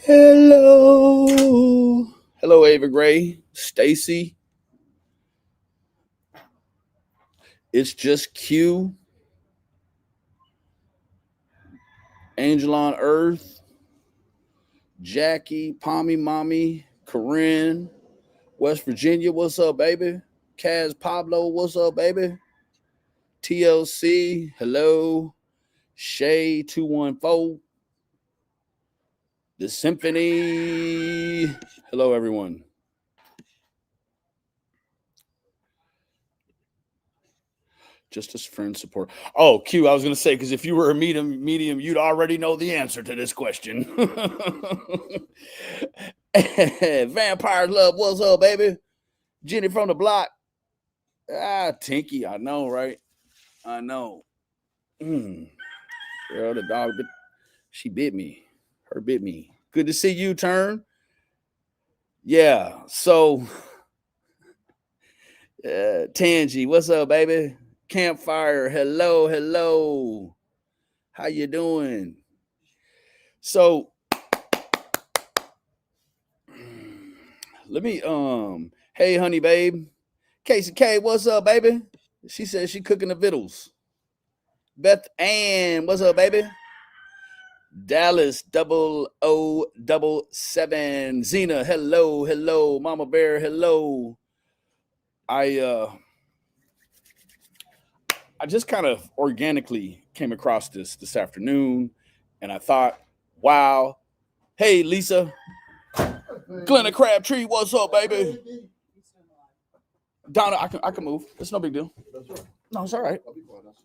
Hello. Hello, Ava Gray, Stacy. It's just Q, Angel on Earth, Jackie, Pommy Mommy, Corinne, West Virginia, what's up, baby? Kaz Pablo, what's up, baby? TLC, hello. Shay 214, The Symphony. Hello, everyone. Just as friend support. Oh, Q, I was going to say, because if you were a medium, you'd already know the answer to this question. Vampire Love, what's up, baby? Jenny from the block. Tinky, I know, right? I know. Girl, the dog, she bit me. Her bit me. Good to see you, Turn. Yeah, so, Tangy, what's up, baby? Campfire, hello. How you doing? So, let me, hey, honey, babe. Casey K, what's up, baby? She says she cooking the vittles. Beth Ann, what's up, baby? Dallas 0077. Zena, hello. Mama Bear, hello. I just kind of organically came across this afternoon, and I thought, wow. Hey, Lisa. Glenna Crabtree, what's up, baby? Donna, I can move. It's no big deal. No, it's all right.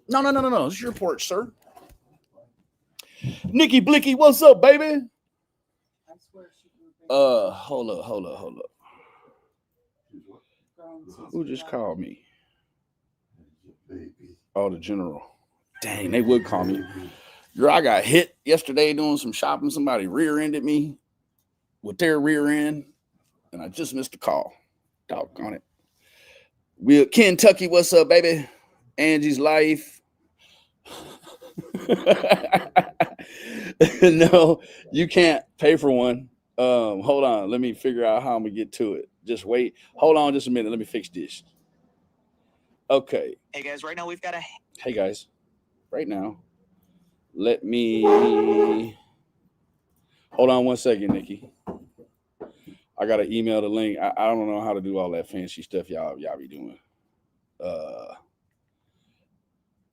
No. It's your porch, sir. Nikki Blicky, what's up, baby? Hold up. Who just called me? Oh, the general. Dang, they would call me. Girl, I got hit yesterday doing some shopping. Somebody rear-ended me with their rear end, and I just missed the call. Doggone it. Kentucky, what's up, baby? Angie's Life. No, you can't pay for one. Hold on. Let me figure out how I'm going to get to it. Just wait. Hold on just a minute. Let me fix this. Okay. Hey, guys, right now we've got a... Hey, guys. Right now. Let me... Hold on one second, Nikki. I got to email the link. I don't know how to do all that fancy stuff y'all be doing.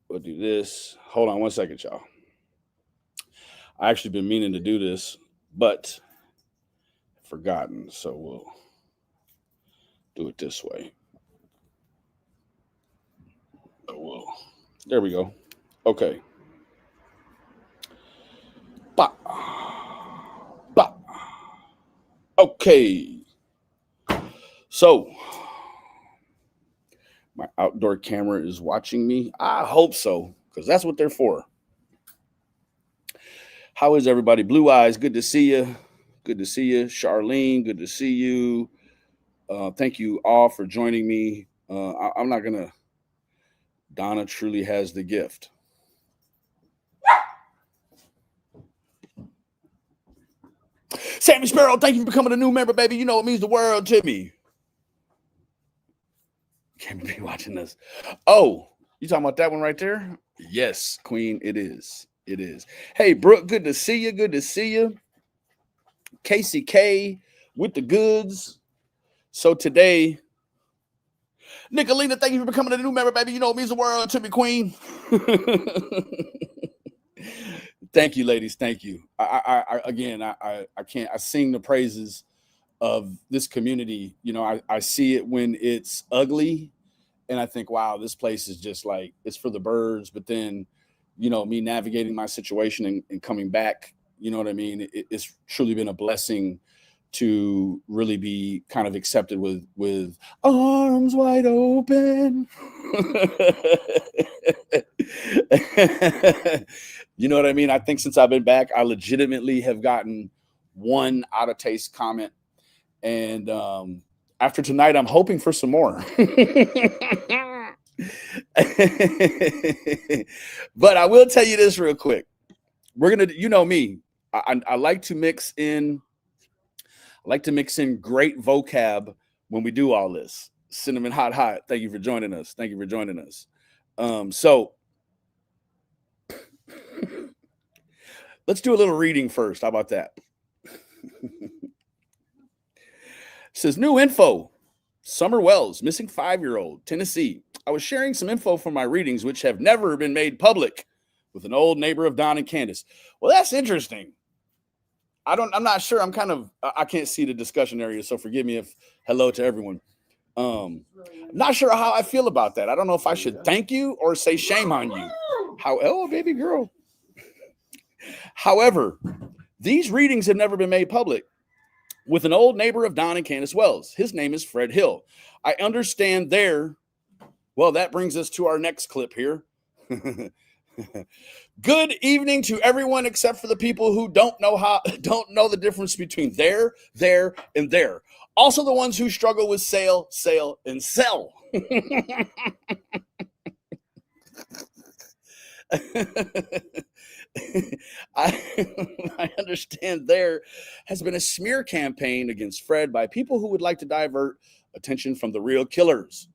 We'll do this. Hold on one second, y'all. I actually been meaning to do this, but forgotten. So we'll do it this way. There we go. Okay. Bah. Okay. So my outdoor camera is watching me. I hope so, because that's what they're for. How is everybody? Blue Eyes, good to see you. Good to see you. Charlene, good to see you. Thank you all for joining me. I'm not going to. Donna truly has the gift. Sammy Sparrow, thank you for becoming a new member, baby. You know it means the world to me. Can't be watching this. Oh, you talking about that one right there? Yes, Queen, it is. It is. Hey, Brooke, good to see you. Casey K with the goods. So today, Nicolina, thank you for becoming a new member, baby. You know it means the world to me, Queen. Thank you, ladies. Thank you. I sing the praises of this community. You know, I see it when it's ugly, and I think, wow, this place is just like, it's for the birds. But then, you know, me navigating my situation and coming back, you know what I mean? It's truly been a blessing to really be kind of accepted with arms wide open. You know what I mean? I think since I've been back, I legitimately have gotten one out of taste comment. And after tonight, I'm hoping for some more. But I will tell you this real quick. We're gonna, you know me. I like to mix in. I like to mix in great vocab when we do all this. Cinnamon hot hot. Thank you for joining us. Thank you for joining us. So let's do a little reading first. How about that? It says new info. Summer Wells, missing 5-year-old, Tennessee. I was sharing some info from my readings, which have never been made public, with an old neighbor of Don and Candace. Well, that's interesting. I'm not sure. I can't see the discussion area, so forgive me if hello to everyone. I'm not sure how I feel about that. I don't know if I should thank you or say shame on you. Oh, baby girl. However, these readings have never been made public, with an old neighbor of Don and Candace Wells. His name is Fred Hill. I understand there. Well, that brings us to our next clip here. Good evening to everyone except for the people who don't know the difference between there, and there. Also the ones who struggle with sale, and sell. I understand there has been a smear campaign against Fred by people who would like to divert attention from the real killers.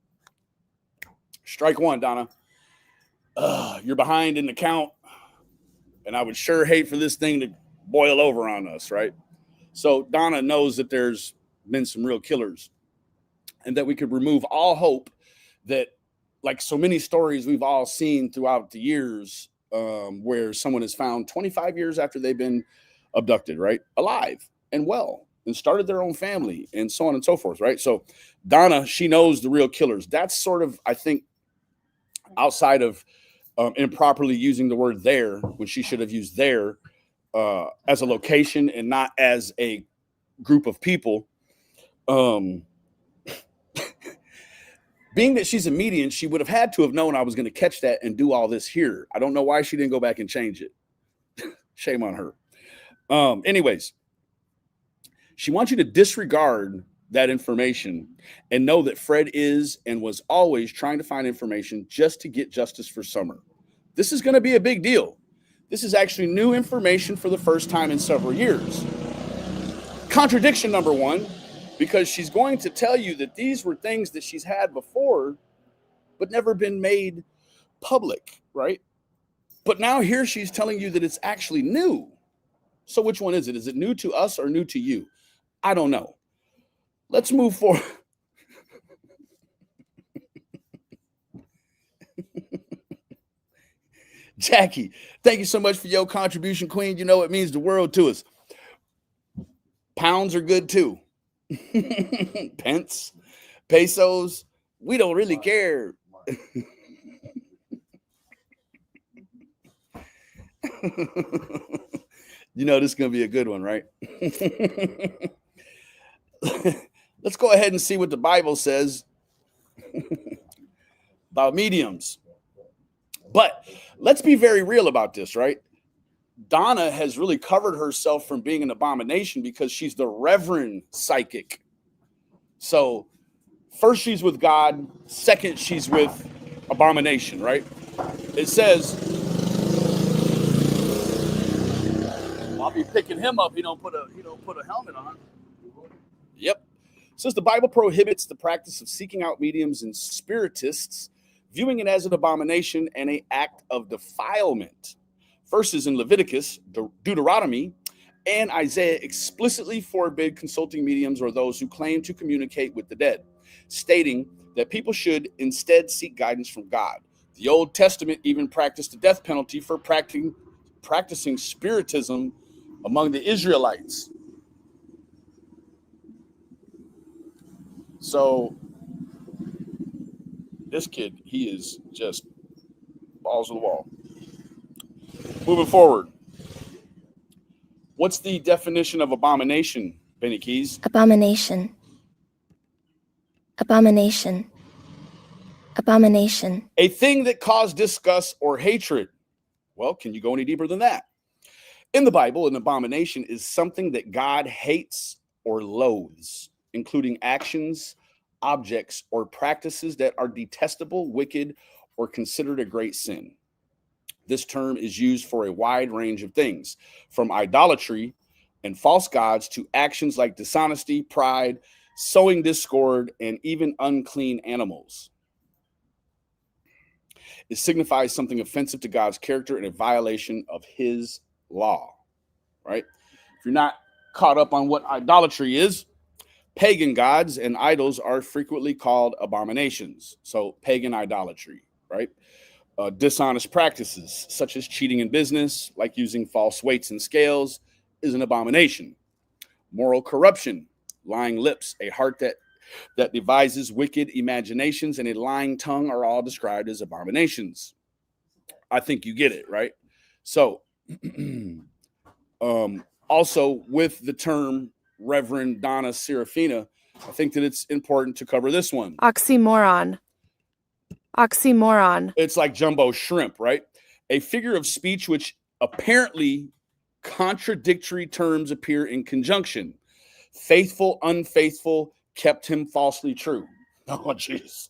Strike one, Donna. You're behind in the count, and I would sure hate for this thing to boil over on us, right? So Donna knows that there's been some real killers, and that we could remove all hope that, like so many stories we've all seen throughout the years, where someone is found 25 years after they've been abducted, right? Alive and well, and started their own family, and so on and so forth, right? So Donna, she knows the real killers. That's sort of, I think, outside of improperly using the word there when she should have used there as a location and not as a group of people. Being that she's a median, she would have had to have known I was going to catch that and do all this here. I don't know why she didn't go back and change it. Shame on her. Anyways, she wants you to disregard that information and know that Fred is and was always trying to find information just to get justice for Summer. This is going to be a big deal. This is actually new information for the first time in several years. Contradiction number one, because she's going to tell you that these were things that she's had before, but never been made public, right? But now here she's telling you that it's actually new. So which one is it? Is it new to us or new to you? I don't know. Let's move forward. Jackie, thank you so much for your contribution, Queen. You know it means the world to us. Pounds are good too. Pence, pesos, we don't really care. You know this is going to be a good one, right? Let's go ahead and see what the Bible says about mediums. But let's be very real about this, right? Donna has really covered herself from being an abomination because she's the reverend psychic. So first she's with God, second she's with abomination, right? It says, I'll be picking him up. He don't put a helmet on. Yep. It says the Bible prohibits the practice of seeking out mediums and spiritists, viewing it as an abomination and an act of defilement. Verses in Leviticus, Deuteronomy, and Isaiah explicitly forbid consulting mediums or those who claim to communicate with the dead, stating that people should instead seek guidance from God. The Old Testament even practiced the death penalty for practicing spiritism among the Israelites. So this kid, he is just balls to the wall. Moving forward. What's the definition of abomination, Benny Keys? Abomination. Abomination. Abomination. A thing that caused disgust or hatred. Well, can you go any deeper than that? In the Bible, an abomination is something that God hates or loathes, including actions, objects, or practices that are detestable, wicked, or considered a great sin. This term is used for a wide range of things, from idolatry and false gods to actions like dishonesty, pride, sowing discord, and even unclean animals. It signifies something offensive to God's character and a violation of his law, right? If you're not caught up on what idolatry is, pagan gods and idols are frequently called abominations. So pagan idolatry, right? Dishonest practices, such as cheating in business, like using false weights and scales, is an abomination. Moral corruption, lying lips, a heart that devises wicked imaginations, and a lying tongue are all described as abominations. I think you get it, right? So, also with the term Reverend Donna Seraphina, I think that it's important to cover this one. Oxymoron. Oxymoron. It's like jumbo shrimp, right? A figure of speech which apparently contradictory terms appear in conjunction. Faithful, unfaithful, kept him falsely true. Oh, jeez.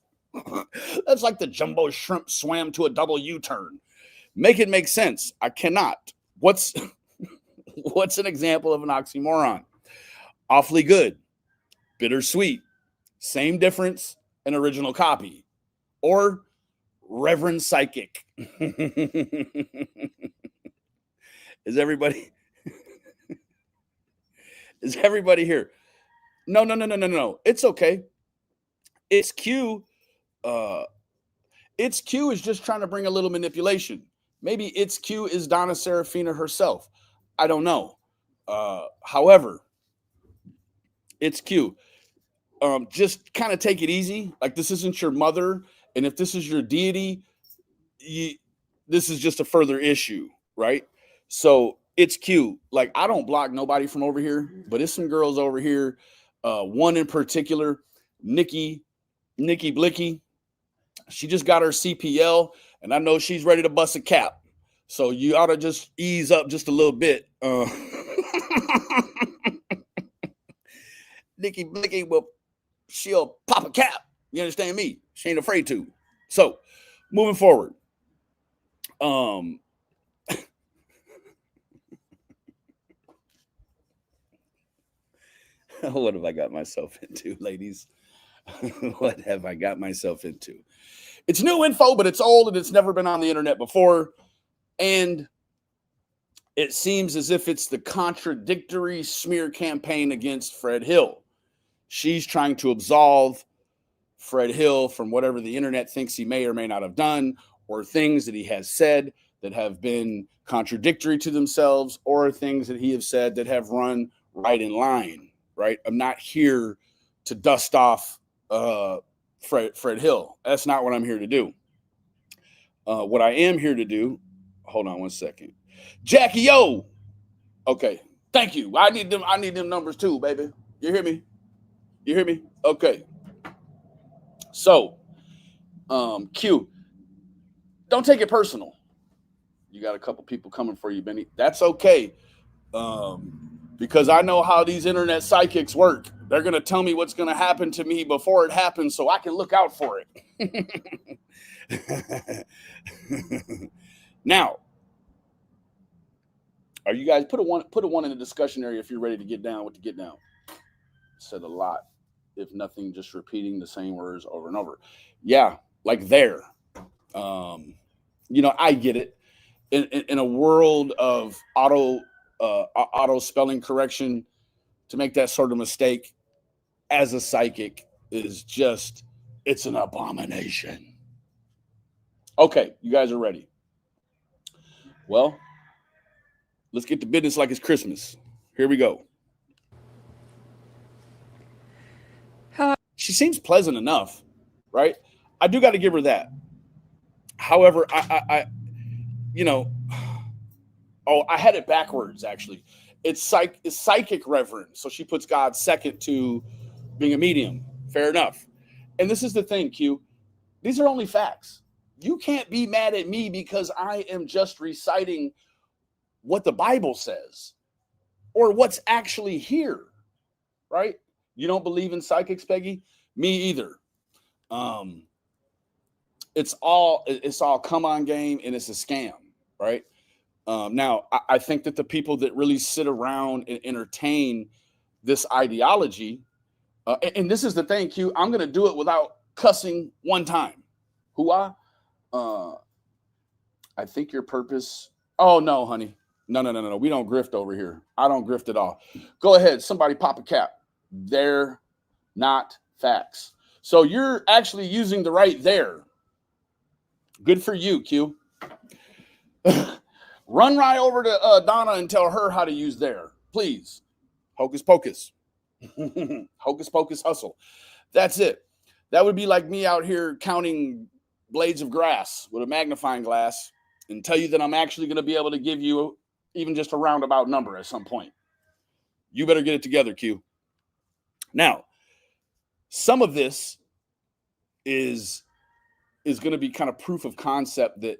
That's like the jumbo shrimp swam to a double U-turn. Make it make sense. I cannot. What's an example of an oxymoron? Awfully good, bittersweet, same difference, an original copy, or Reverend Psychic. Is everybody here? No. It's okay. It's Q. It's Q is just trying to bring a little manipulation. Maybe it's Q is Donna Seraphina herself. I don't know. However, it's Q. Just kind of take it easy. Like, this isn't your mother, and if this is your deity, this is just a further issue, right? So it's Q. Like, I don't block nobody from over here, but it's some girls over here. One in particular, Nikki Blicky. She just got her CPL, and I know she's ready to bust a cap. So you ought to just ease up just a little bit. Nikki Blicky she'll pop a cap. You understand me? She ain't afraid to. So moving forward. What have I got myself into, ladies? What have I got myself into? It's new info, but it's old and it's never been on the internet before. And it seems as if it's the contradictory smear campaign against Fred Hill. She's trying to absolve Fred Hill from whatever the internet thinks he may or may not have done, or things that he has said that have been contradictory to themselves, or things that he has said that have run right in line, right? I'm not here to dust off Fred Hill. That's not what I'm here to do. What I am here to do, hold on one second. Jackie O. Okay. Thank you. I need them numbers too, baby. You hear me? Okay. So, Q, don't take it personal. You got a couple people coming for you, Benny. That's okay. Because I know how these internet psychics work. They're going to tell me what's going to happen to me before it happens so I can look out for it. Now, are you guys put a one in the discussion area if you're ready to get down with the get down? Said a lot, if nothing, just repeating the same words over and over. Yeah, like there. I get it. In a world of auto spelling correction, to make that sort of mistake as a psychic is just, it's an abomination. Okay, you guys are ready. Well, let's get to business like it's Christmas. Here we go. She seems pleasant enough, right? I do got to give her that. However, I had it backwards, actually. It's psychic reverend. So she puts God second to being a medium. Fair enough. And this is the thing, Q. These are only facts. You can't be mad at me because I am just reciting what the Bible says or what's actually here, right? You don't believe in psychics, Peggy? Me either. It's all come on game, and it's a scam. right? Now, I think that the people that really sit around and entertain this ideology, and this is the thing, Q, I'm going to do it without cussing one time. Uh, I think your purpose. Oh, no, honey. No. We don't grift over here. I don't grift at all. Go ahead. Somebody pop a cap. They're not facts. So you're actually using the right there. Good for you, Q. Run right over to Donna and tell her how to use there, please. Hocus pocus. Hocus pocus hustle. That's it. That would be like me out here counting blades of grass with a magnifying glass and tell you that I'm actually going to be able to give you even just a roundabout number at some point. You better get it together, Q. Now, some of this is going to be kind of proof of concept that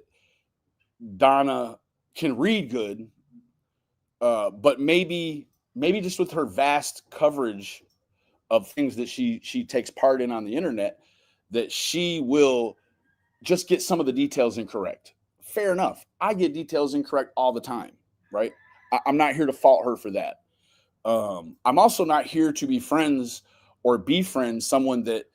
Donna can read good, but maybe just with her vast coverage of things that she takes part in on the internet, that she will just get some of the details incorrect. Fair enough. I get details incorrect all the time, right? I'm not here to fault her for that. I'm also not here to be friends or befriend someone that,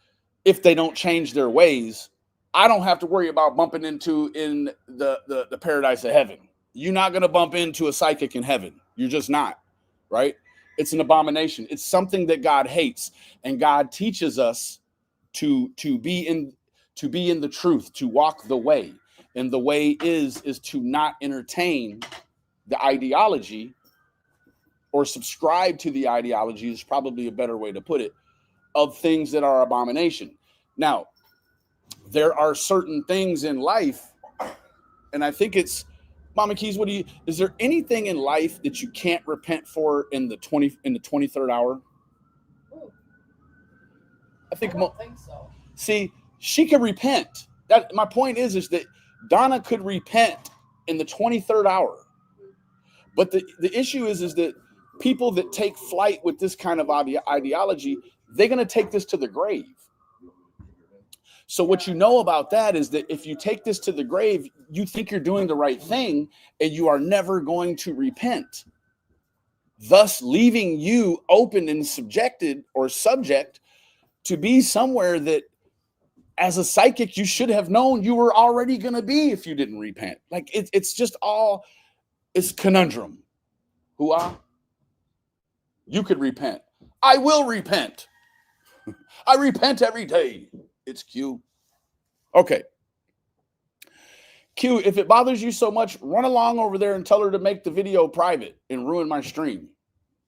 if they don't change their ways, I don't have to worry about bumping into in the paradise of heaven. You're not going to bump into a psychic in heaven. You're just not, right? It's an abomination. It's something that God hates, and God teaches us to be in the truth, to walk the way. And the way is to not entertain the ideology or subscribe to the ideology, is probably a better way to put it, of things that are abomination. Now, there are certain things in life, and I think it's, Mama Keys, is there anything in life that you can't repent for in the 23rd hour? Ooh, I think so. See, she can repent. That my point is that Donna could repent in the 23rd hour. But the issue is that people that take flight with this kind of ideology, they're going to take this to the grave. So what you know about that is that if you take this to the grave, you think you're doing the right thing, and you are never going to repent, thus leaving you open and subjected or subject to be somewhere that, as a psychic, you should have known you were already going to be if you didn't repent. Like it's just all, it's conundrum. You could repent. I will repent. I repent every day. It's Q. Okay. Q, if it bothers you so much, run along over there and tell her to make the video private and ruin my stream.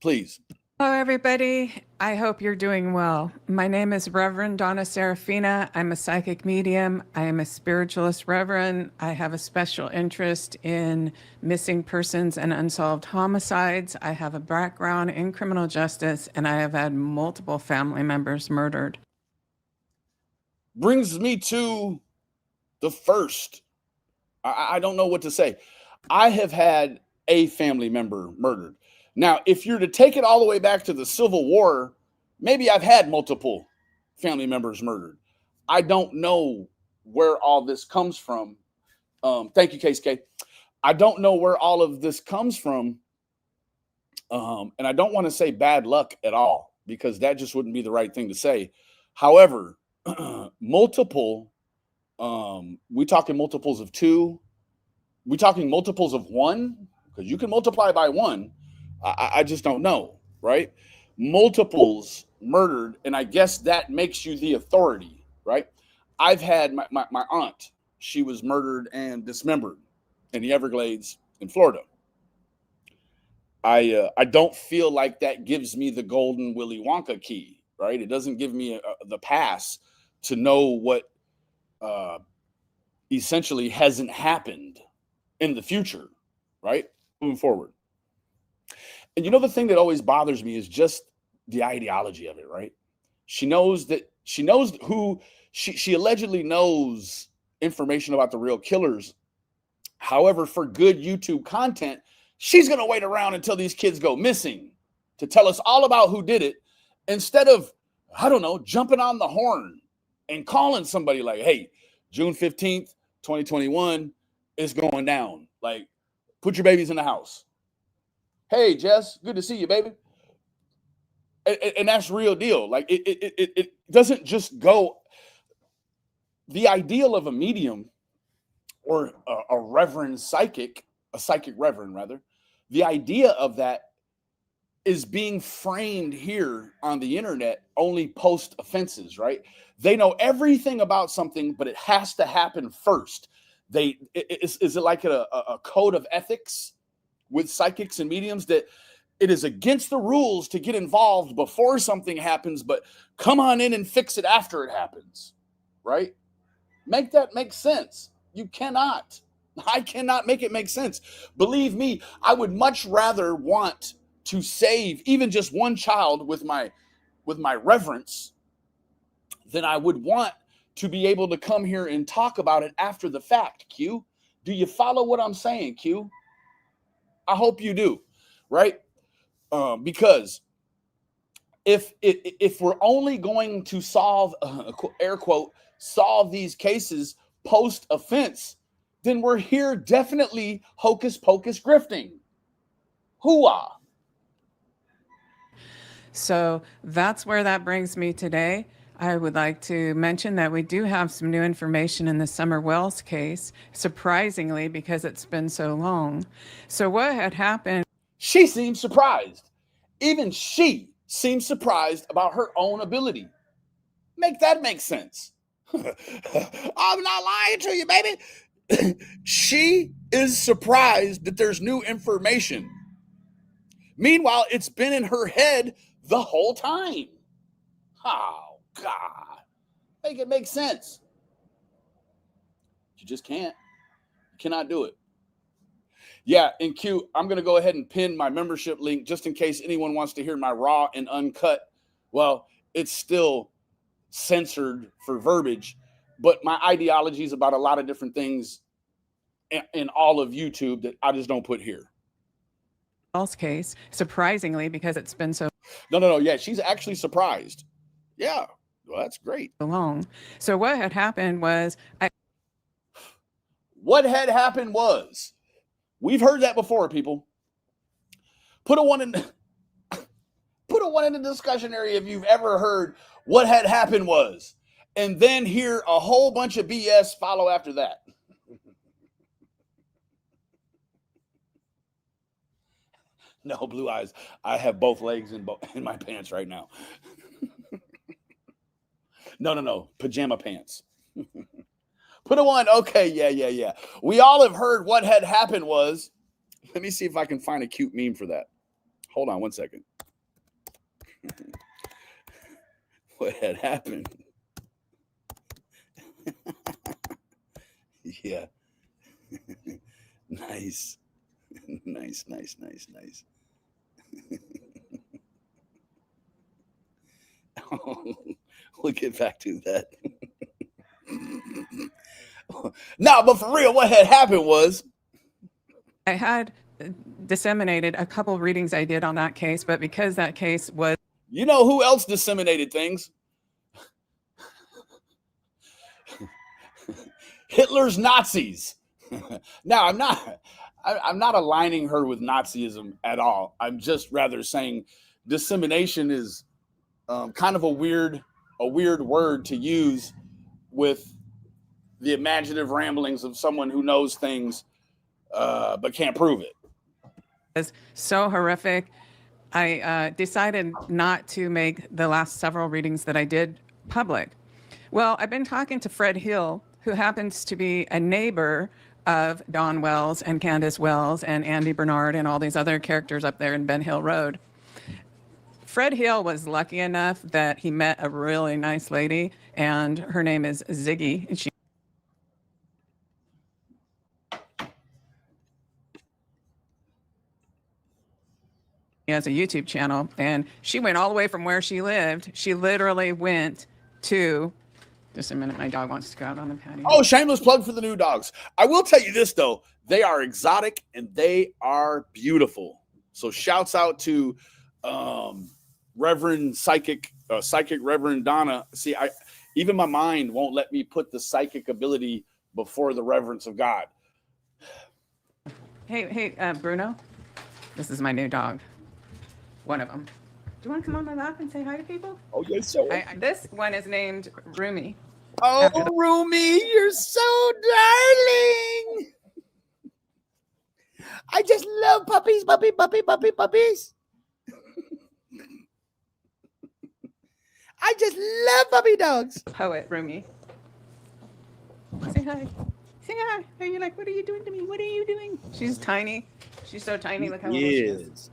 Please. Hello, everybody. I hope you're doing well. My name is Reverend Donna Seraphina. I'm a psychic medium. I am a spiritualist reverend. I have a special interest in missing persons and unsolved homicides. I have a background in criminal justice, and I have had multiple family members murdered. Brings me to the first. I don't know what to say. I have had a family member murdered. Now, if you're to take it all the way back to the Civil War, maybe I've had multiple family members murdered. I don't know where all this comes from. Thank you, KSK. I don't know where all of this comes from. And I don't want to say bad luck at all, because that just wouldn't be the right thing to say. However, multiple, we talking multiples of 2, we talking multiples of 1, because you can multiply by 1. I just don't know, right? Multiples murdered, and I guess that makes you the authority, right? I've had my aunt, she was murdered and dismembered in the Everglades in Florida. I don't feel like that gives me the golden Willy Wonka key, right? It doesn't give me the pass to know what essentially hasn't happened in the future, right? Moving forward. And you know, the thing that always bothers me is just the ideology of it, right? She knows who she allegedly knows information about the real killers. However, for good YouTube content, she's going to wait around until these kids go missing to tell us all about who did it, instead of, I don't know, jumping on the horn and calling somebody like, hey, June 15th, 2021 is going down. Like, put your babies in the house. Hey, Jess, good to see you, baby. And that's real deal. Like, it doesn't just go. The ideal of a medium or a reverend psychic, a psychic reverend rather, the idea of that is being framed here on the internet only post offenses, right? They know everything about something, but it has to happen first. Is it like a code of ethics with psychics and mediums that it is against the rules to get involved before something happens, but come on in and fix it after it happens, right? Make that make sense. You cannot. I cannot make it make sense. Believe me, I would much rather want to save even just one child with my reverence than I would want to be able to come here and talk about it after the fact. Q, do you follow what I'm saying, Q? I hope you do, right? Because if we're only going to solve, air quote, solve these cases post offense, then we're here definitely hocus pocus grifting. Hooah. So that's where that brings me today. I would like to mention that we do have some new information in the Summer Wells case, surprisingly, because it's been so long. So what had happened? She seems surprised. Even she seems surprised about her own ability. Make that make sense. I'm not lying to you, baby. She is surprised that there's new information. Meanwhile, it's been in her head the whole time. Oh, God. Make it make sense. You just can't. You cannot do it. Yeah, in Q, I'm going to go ahead and pin my membership link just in case anyone wants to hear my raw and uncut. Well, it's still censored for verbiage, but my ideology is about a lot of different things in all of YouTube that I just don't put here. Case, surprisingly, because it's been so No. Yeah, she's actually surprised. Yeah, well, that's great. long. So what had happened was we've heard that before, people. Put a one in the discussion area if you've ever heard what had happened was, and then hear a whole bunch of BS follow after that. No, Blue Eyes. I have both legs in my pants right now. No. Pajama pants. Put a one. Okay, yeah. We all have heard what had happened was. Let me see if I can find a cute meme for that. Hold on one second. What had happened? Yeah. Nice. We'll get back to that. No, but for real, what had happened was I had disseminated a couple readings I did on that case, but because that case was... You know who else disseminated things? Hitler's Nazis. Now, I'm not aligning her with Nazism at all. I'm just rather saying dissemination is kind of a weird word to use with the imaginative ramblings of someone who knows things but can't prove it. It's so horrific. I decided not to make the last several readings that I did public. Well, I've been talking to Fred Hill, who happens to be a neighbor of Don Wells and Candace Wells and Andy Bernard and all these other characters up there in Ben Hill Road. Fred Hill was lucky enough that he met a really nice lady, and her name is Ziggy. She has a YouTube channel, and she went all the way from where she lived. She literally went to... Just a minute, my dog wants to go out on the patio. Oh, shameless plug for the new dogs. I will tell you this, though. They are exotic, and they are beautiful. So shouts out to Reverend Psychic Reverend Donna. See, even my mind won't let me put the psychic ability before the reverence of God. Hey, Bruno. This is my new dog. One of them. Do you want to come on my lap and say hi to people? Oh, yes, sir. This one is named Rumi. Oh, Rumi, you're so darling. I just love puppies. I just love puppy dogs. Poet Rumi. Say hi. Say hi. Are you like, what are you doing to me? What are you doing? She's tiny. She's so tiny. Look how little she is.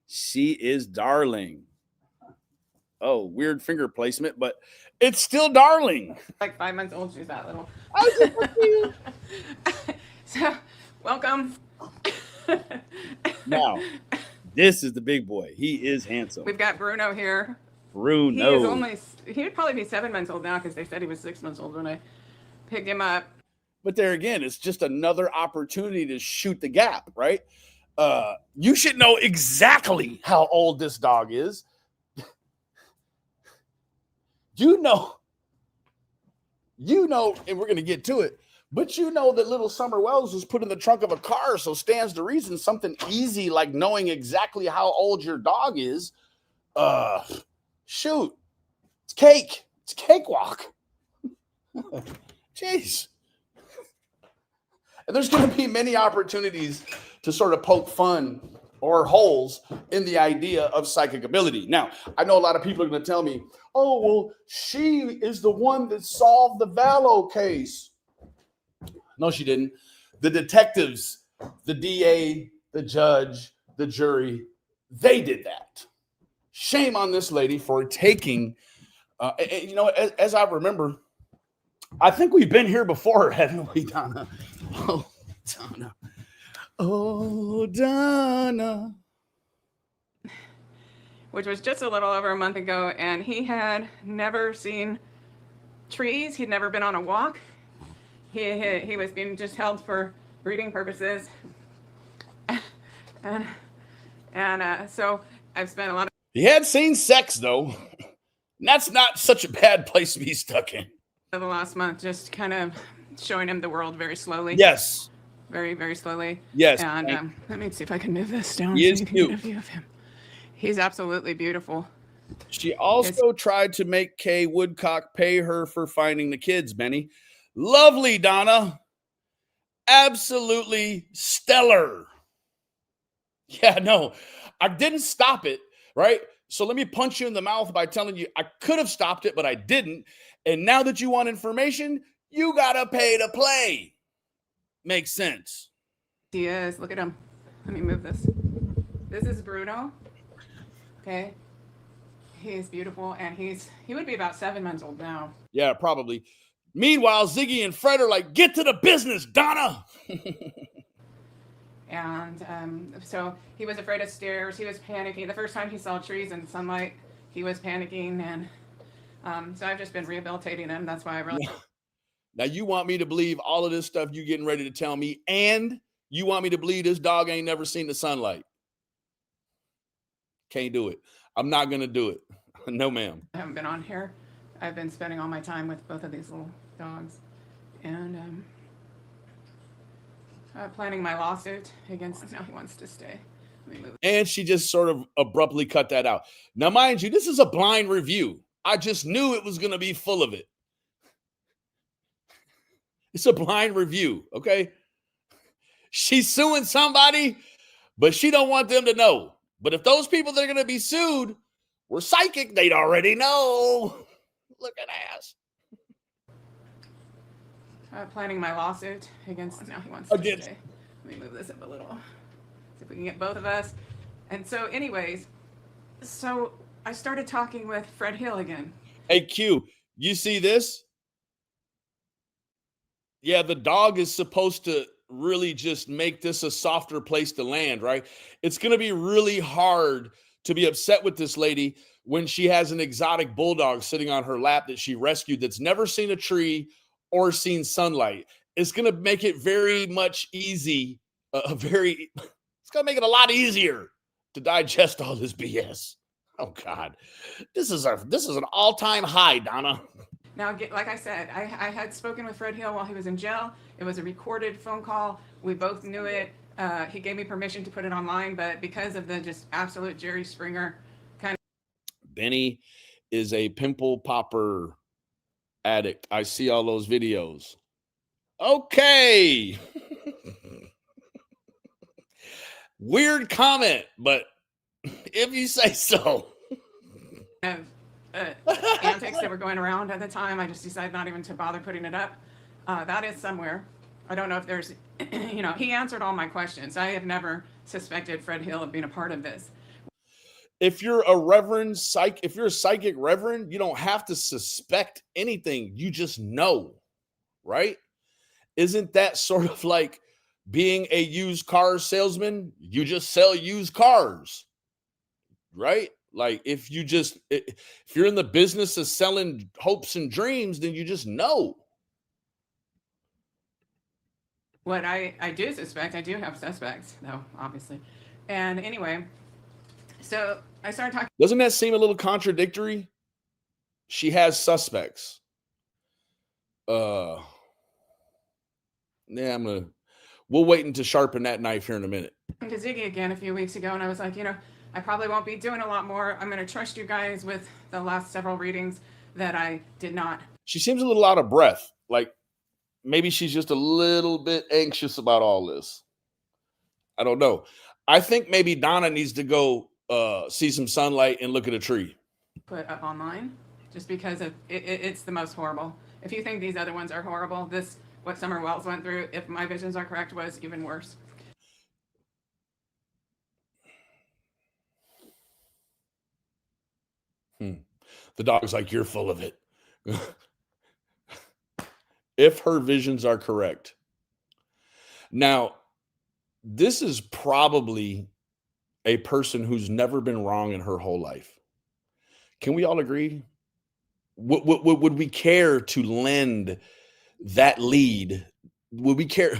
She is darling. Oh, weird finger placement, but it's still darling. Like 5 months old. She's that little. Oh, so, welcome. Now, this is the big boy. He is handsome. We've got Bruno here. Bruno. He would probably be 7 months old now because they said he was 6 months old when I picked him up. But there again, it's just another opportunity to shoot the gap, right? You should know exactly how old this dog is. You know, and we're going to get to it, but you know that little Summer Wells was put in the trunk of a car, so stands to reason something easy like knowing exactly how old your dog is. Shoot, it's cake. It's cakewalk. Jeez. And there's going to be many opportunities to sort of poke fun or holes in the idea of psychic ability. Now, I know a lot of people are going to tell me, oh, well, she is the one that solved the Vallow case. No, she didn't. The detectives, the DA, the judge, the jury, they did that. Shame on this lady for taking, as I remember, I think we've been here before, haven't we, Donna? Oh, Donna. Oh, Donna. Which was just a little over a month ago, and he had never seen trees. He'd never been on a walk. He was being just held for breeding purposes. And so I've spent a lot of... He had seen sex, though. That's not such a bad place to be stuck in. The last month, just kind of showing him the world very slowly. Yes. Very, very slowly. Yes. And let me see if I can move this down. He so is you can cute. get a view of him. He's absolutely beautiful. She also tried to make Kay Woodcock pay her for finding the kids, Benny. Lovely, Donna. Absolutely stellar. Yeah, no, I didn't stop it, right? So let me punch you in the mouth by telling you I could have stopped it, but I didn't. And now that you want information, you got to pay to play. Makes sense. He is. Look at him. Let me move this. This is Bruno. Okay. He is beautiful, and he would be about 7 months old now. Yeah, probably. Meanwhile, Ziggy and Fred are like, get to the business, Donna. And so he was afraid of stairs. He was panicking. The first time he saw trees and sunlight, he was panicking. And so I've just been rehabilitating him. That's why I really... Now, you want me to believe all of this stuff you getting ready to tell me, and you want me to believe this dog ain't never seen the sunlight. Can't do it. I'm not going to do it. No, ma'am. I haven't been on here. I've been spending all my time with both of these little dogs. And planning my lawsuit against... Now he wants to stay. Let me move. And she just sort of abruptly cut that out. Now, mind you, this is a blind review. I just knew it was going to be full of it. It's a blind review, okay? She's suing somebody, but she don't want them to know. But if those people that are going to be sued were psychic, they'd already know. Look at ass. Planning my lawsuit against... Now he wants to stay. Let me move this up a little. See if we can get both of us. And so anyways, so I started talking with Fred Hill again. Hey, Q, you see this? Yeah, the dog is supposed to really just make this a softer place to land, right? It's going to be really hard to be upset with this lady when she has an exotic bulldog sitting on her lap that she rescued that's never seen a tree or seen sunlight. It's going to make it very much easy, it's going to make it a lot easier to digest all this BS. Oh, God. This is an all-time high, Donna. Now, like I said, I had spoken with Fred Hill while he was in jail. It was a recorded phone call. We both knew it. He gave me permission to put it online, but because of the just absolute Jerry Springer kind of. Benny is a pimple popper addict. I see all those videos. Okay. Weird comment, but if you say so. Of antics that were going around at the time, I just decided not even to bother putting it up. That is somewhere. I don't know if there's, he answered all my questions. I have never suspected Fred Hill of being a part of this. If you're a reverend if you're a psychic reverend, you don't have to suspect anything. You just know, right? Isn't that sort of like being a used car salesman? You just sell used cars, right? Like if you're in the business of selling hopes and dreams, then you just know. What I do suspect, I do have suspects, though, obviously. And anyway, so I started talking. Doesn't that seem a little contradictory? She has suspects. Yeah, we'll wait until sharpen that knife here in a minute. To Ziggy again a few weeks ago, and I was like, I probably won't be doing a lot more. I'm going to trust you guys with the last several readings that I did not. She seems a little out of breath. Like maybe she's just a little bit anxious about all this. I don't know. I think maybe Donna needs to go see some sunlight and look at a tree. Put up online just because of it's the most horrible. If you think these other ones are horrible, what Summer Wells went through, if my visions are correct, was even worse. The dog's like, you're full of it. If her visions are correct. Now, this is probably a person who's never been wrong in her whole life. Can we all agree? Would we care to lend that lead? Would we care,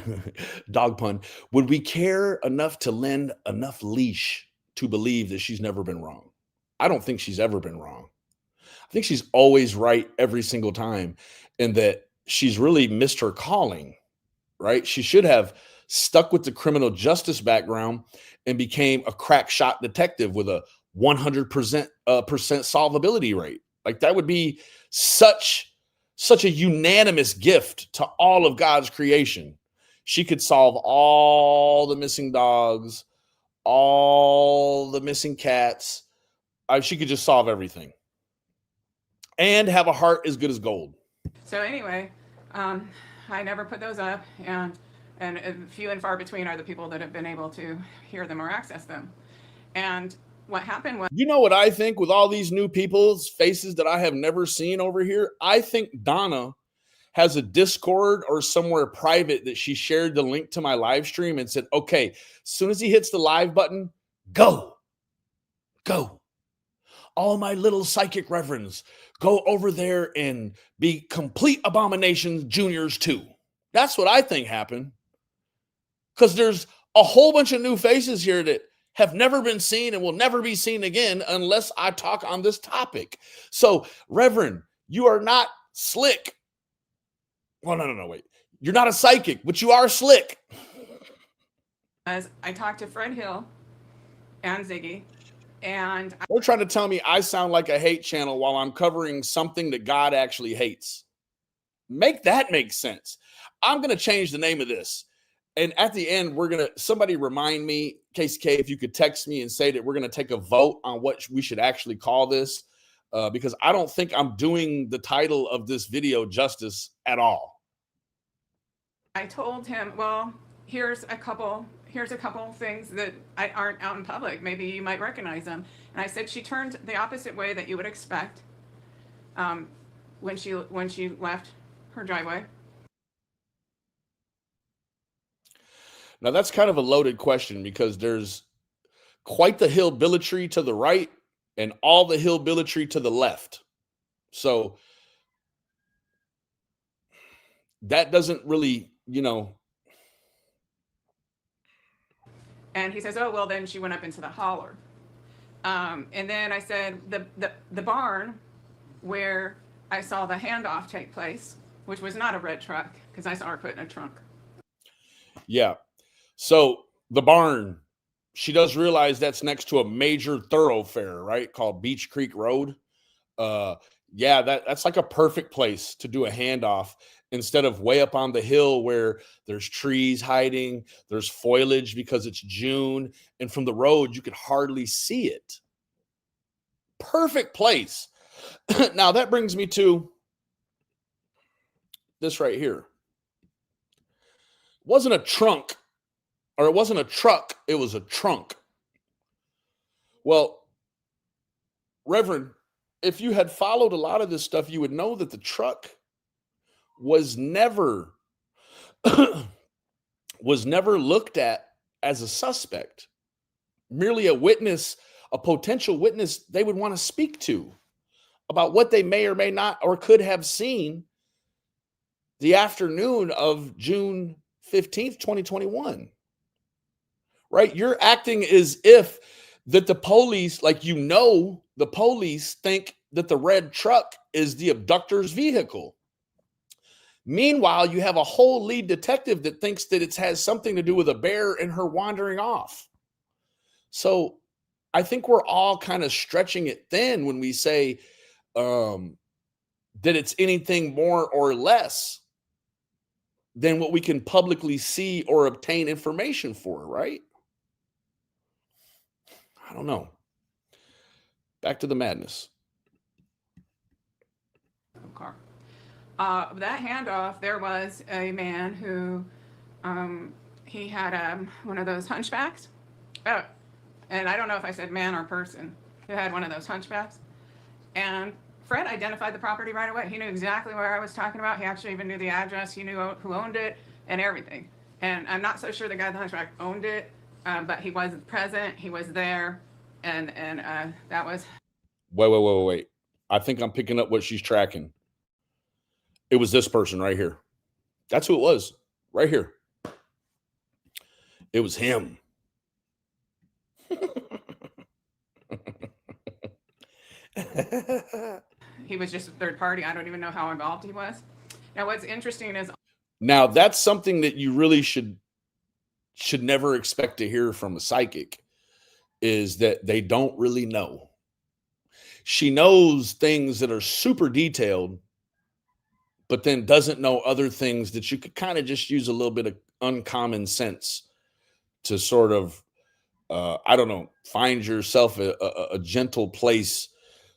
dog pun, would we care enough to lend enough leash to believe that she's never been wrong? I don't think she's ever been wrong. I think she's always right every single time, and that she's really missed her calling, right? She should have stuck with the criminal justice background and became a crack shot detective with a 100% solvability rate. Like that would be such a unanimous gift to all of God's creation. She could solve all the missing dogs, all the missing cats. She could just solve everything and have a heart as good as gold. So anyway, I never put those up, and few and far between are the people that have been able to hear them or access them. And what happened was, you know what I think with all these new people's faces that I have never seen over here? I think Donna has a Discord or somewhere private that she shared the link to my live stream and said, okay, as soon as he hits the live button, go. All my little psychic reverends, go over there and be complete abominations juniors too. That's what I think happened. Because there's a whole bunch of new faces here that have never been seen and will never be seen again unless I talk on this topic. So, Reverend, you are not slick. Well, no, wait. You're not a psychic, but you are slick. As I talked to Fred Hill and Ziggy, and they're trying to tell me I sound like a hate channel while I'm covering something that God actually hates. Make that make sense. I'm going to change the name of this. And at the end, somebody remind me, Case K, if you could text me and say that we're going to take a vote on what we should actually call this, because I don't think I'm doing the title of this video justice at all. I told him, well, here's a couple things that aren't out in public. Maybe you might recognize them. And I said she turned the opposite way that you would expect when she left her driveway. Now, that's kind of a loaded question because there's quite the hillbilly to the right and all the hillbilly to the left. So that doesn't really, And he says, oh, well, then she went up into the holler. And then I said, the barn where I saw the handoff take place, which was not a red truck, because I saw her put in a trunk. Yeah. So the barn, she does realize that's next to a major thoroughfare, right? Called Beach Creek Road. Uh, yeah, that's like a perfect place to do a handoff instead of way up on the hill where there's trees hiding, there's foliage because it's June, and from the road you could hardly see it. Perfect place. Now that brings me to this right here. It wasn't a trunk, or it wasn't a truck, it was a trunk. Well, Reverend, if you had followed a lot of this stuff, you would know that the truck was never was never looked at as a suspect, merely a witness, a potential witness they would want to speak to about what they may or may not or could have seen the afternoon of June 15th, 2021. Right? You're acting as if that the police, like, the police think that the red truck is the abductor's vehicle. Meanwhile, you have a whole lead detective that thinks that it has something to do with a bear and her wandering off. So I think we're all kind of stretching it thin when we say that it's anything more or less than what we can publicly see or obtain information for, right? I don't know. Back to the madness. Car. That handoff, there was a man who he had one of those hunchbacks. Oh, and I don't know if I said man or person, who had one of those hunchbacks. And Fred identified the property right away. He knew exactly where I was talking about. He actually even knew the address. He knew who owned it and everything. And I'm not so sure the guy with the hunchback owned it, but he was present. He was there, and that was. Wait. I think I'm picking up what she's tracking. It was this person right here. That's who it was, right here. It was him. He was just a third party. I don't even know how involved he was. Now, what's interesting is. Now, that's something that you really should never expect to hear from a psychic, is that they don't really know. She knows things that are super detailed, but then doesn't know other things that you could kind of just use a little bit of uncommon sense to sort of, I don't know, find yourself a gentle place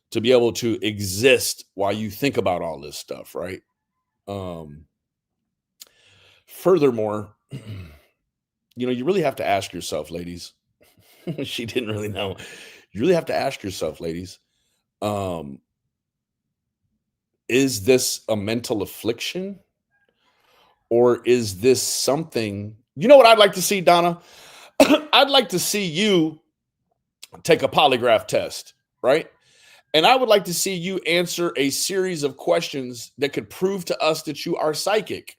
to be able to exist while you think about all this stuff, right? Furthermore, you really have to ask yourself, ladies. She didn't really know. You really have to ask yourself, ladies, is this a mental affliction? Or is this something? You know what I'd like to see, Donna? I'd like to see you take a polygraph test, right? And I would like to see you answer a series of questions that could prove to us that you are psychic,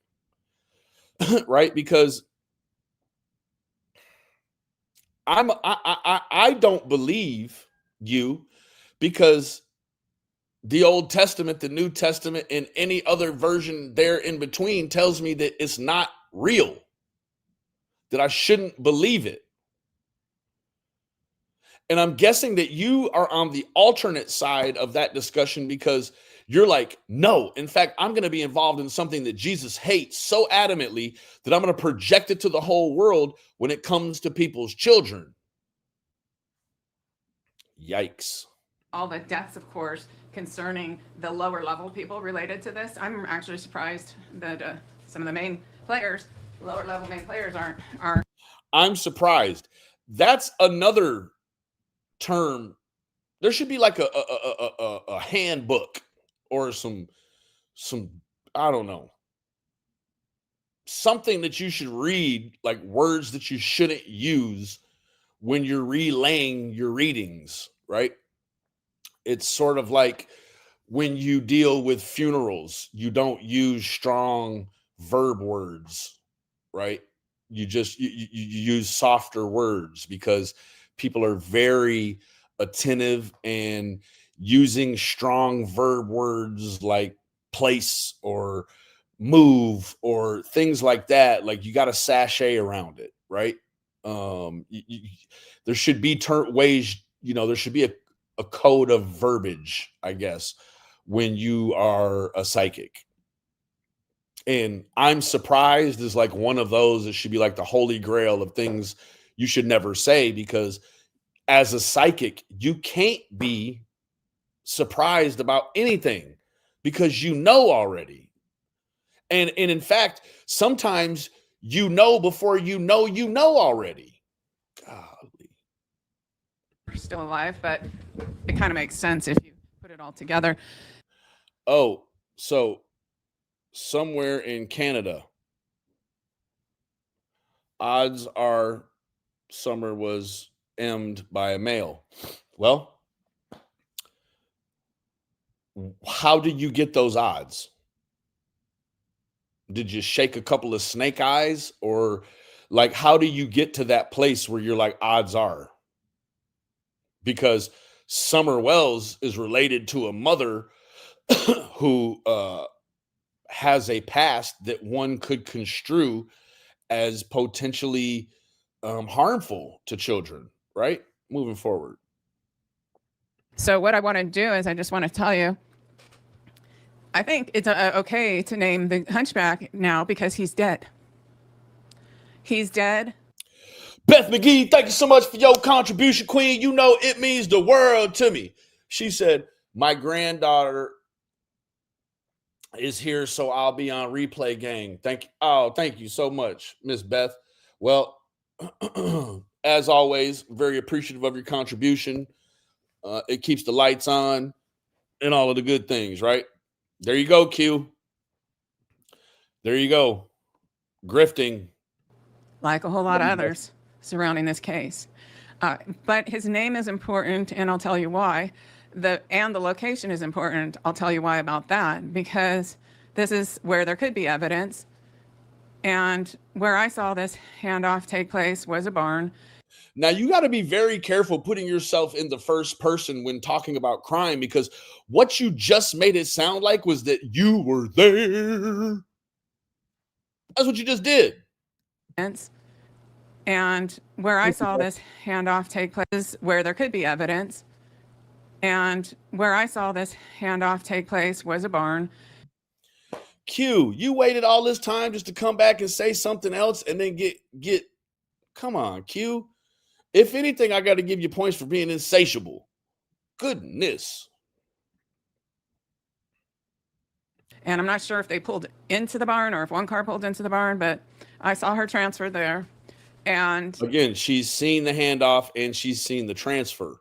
right? Because I don't believe you, because the Old Testament, the New Testament, and any other version there in between tells me that it's not real, that I shouldn't believe it. And I'm guessing that you are on the alternate side of that discussion, because you're like, no, in fact, I'm going to be involved in something that Jesus hates so adamantly that I'm going to project it to the whole world when it comes to people's children. Yikes. All the deaths, of course, concerning the lower level people related to this. I'm actually surprised that some of the main players, lower level main players, aren't. I'm surprised. That's another term. There should be like a handbook or some I don't know, something that you should read, like words that you shouldn't use when you're relaying your readings, right? It's sort of like when you deal with funerals, you don't use strong verb words, right? You just you use softer words, because people are very attentive, and using strong verb words like place or move or things like that, like, you got to sashay around it, right? There should be ways, there should be a code of verbiage, I guess, when you are a psychic. And I'm surprised is like one of those that should be like the holy grail of things you should never say, because as a psychic, you can't be surprised about anything because you know already. And in fact, sometimes before you know already. Golly. We're still alive, but it kind of makes sense if you put it all together. Oh, so somewhere in Canada, odds are Summer was emmed by a male. Well, how did you get those odds? Did you shake a couple of snake eyes, or like how do you get to that place where you're like odds are? Because Summer Wells is related to a mother who has a past that one could construe as potentially harmful to children, right? Moving forward. So what I want to do is I just want to tell you, I think it's okay to name the hunchback now because he's dead. He's dead. Beth McGee, thank you so much for your contribution, Queen. You know it means the world to me. She said, my granddaughter is here, so I'll be on replay, gang. Thank you. Oh, thank you so much, Miss Beth. Well, as always, very appreciative of your contribution. It keeps the lights on and all of the good things, right? There you go, Q. There you go. Grifting. Like a whole lot of others surrounding this case. But his name is important, and I'll tell you why. And the location is important. I'll tell you why about that, because this is where there could be evidence. And where I saw this handoff take place was a barn. Now, you got to be very careful putting yourself in the first person when talking about crime, because what you just made it sound like was that you were there. That's what you just did. And where I saw this handoff take place, where there could be evidence. And where I saw this handoff take place was a barn. Q, you waited all this time just to come back and say something else and then get come on, Q. If anything, I got to give you points for being insatiable. Goodness. And I'm not sure if they pulled into the barn or if one car pulled into the barn, but I saw her transfer there. And again, she's seen the handoff and she's seen the transfer.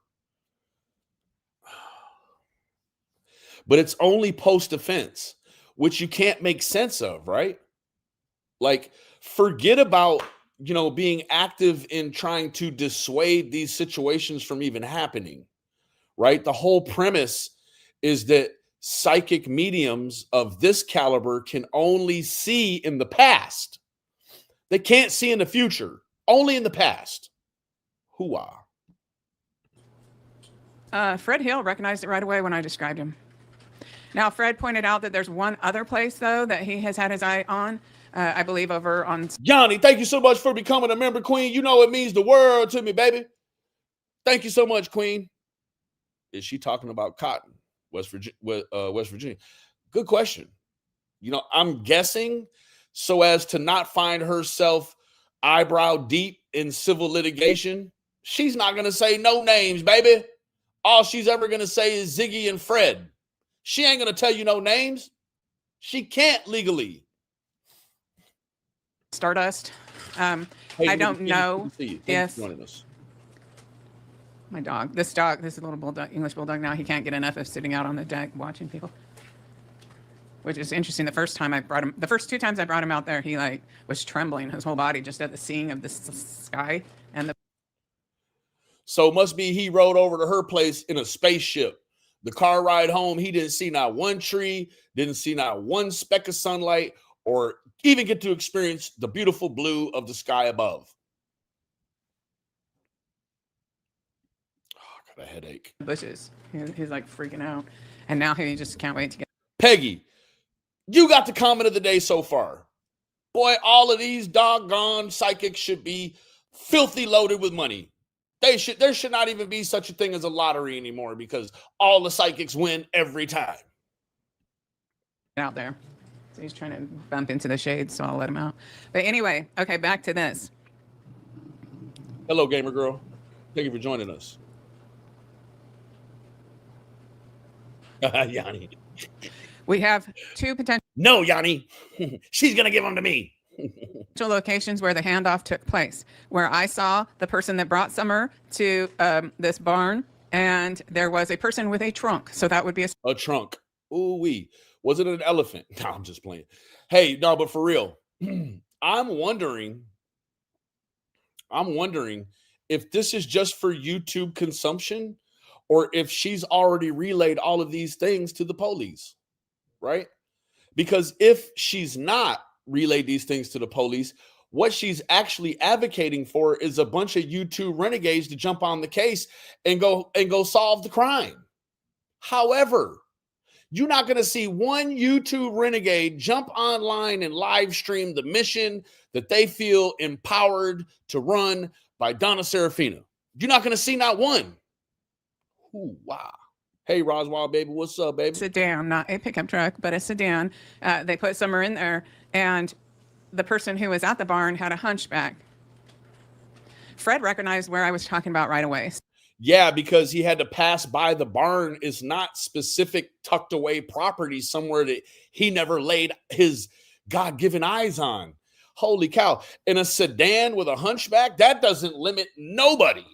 But it's only post-offense, which you can't make sense of, right? Like, forget about, being active in trying to dissuade these situations from even happening, right? The whole premise is that psychic mediums of this caliber can only see in the past. They can't see in the future, only in the past. Hooah. Fred Hill recognized it right away when I described him. Now, Fred pointed out that there's one other place, though, that he has had his eye on, I believe over on... Yanni, thank you so much for becoming a member, Queen. You know it means the world to me, baby. Thank you so much, Queen. Is she talking about cotton, West Virginia? Good question. I'm guessing so as to not find herself eyebrow deep in civil litigation. She's not going to say no names, baby. All she's ever going to say is Ziggy and Fred. She ain't going to tell you no names. She can't legally. Stardust. Hey, I don't know if my dog, this is a little bulldog, English bulldog. Now he can't get enough of sitting out on the deck watching people, which is interesting. The first two times I brought him out there, he was trembling, his whole body, just at the seeing of the sky and the. So it must be he rode over to her place in a spaceship. The car ride home, he didn't see not one tree, didn't see not one speck of sunlight, or even get to experience the beautiful blue of the sky above. Oh, I got a headache. Bushes. He's like freaking out. And now he just can't wait to get. Peggy, you got the comment of the day so far. Boy, all of these doggone psychics should be filthy loaded with money. There should not even be such a thing as a lottery anymore because all the psychics win every time. Out there. So he's trying to bump into the shade, so I'll let him out. But anyway, okay, back to this. Hello, gamer girl. Thank you for joining us. Yanni. We have two potential No, Yanni. She's going to give them to me. locations where the handoff took place, where I saw the person that brought Summer to this barn, and there was a person with a trunk. So that would be a trunk. Ooh wee. Was it an elephant? No, I'm just playing. Hey, no, but for real, I'm wondering if this is just for YouTube consumption or if she's already relayed all of these things to the police, right? Because if she's not relayed these things to the police, what she's actually advocating for is a bunch of YouTube renegades to jump on the case and go solve the crime. However, you're not going to see one YouTube renegade jump online and live stream the mission that they feel empowered to run by Donna Seraphina. You're not going to see not one. Ooh, wow. Hey, Roswell, baby. What's up, baby? Sedan, not a pickup truck, but a sedan. They put Summer in there, and the person who was at the barn had a hunchback. Fred recognized where I was talking about right away. Yeah, because he had to pass by the barn. Is not specific tucked away property somewhere that he never laid his God-given eyes on. Holy cow. In a sedan with a hunchback, that doesn't limit nobody.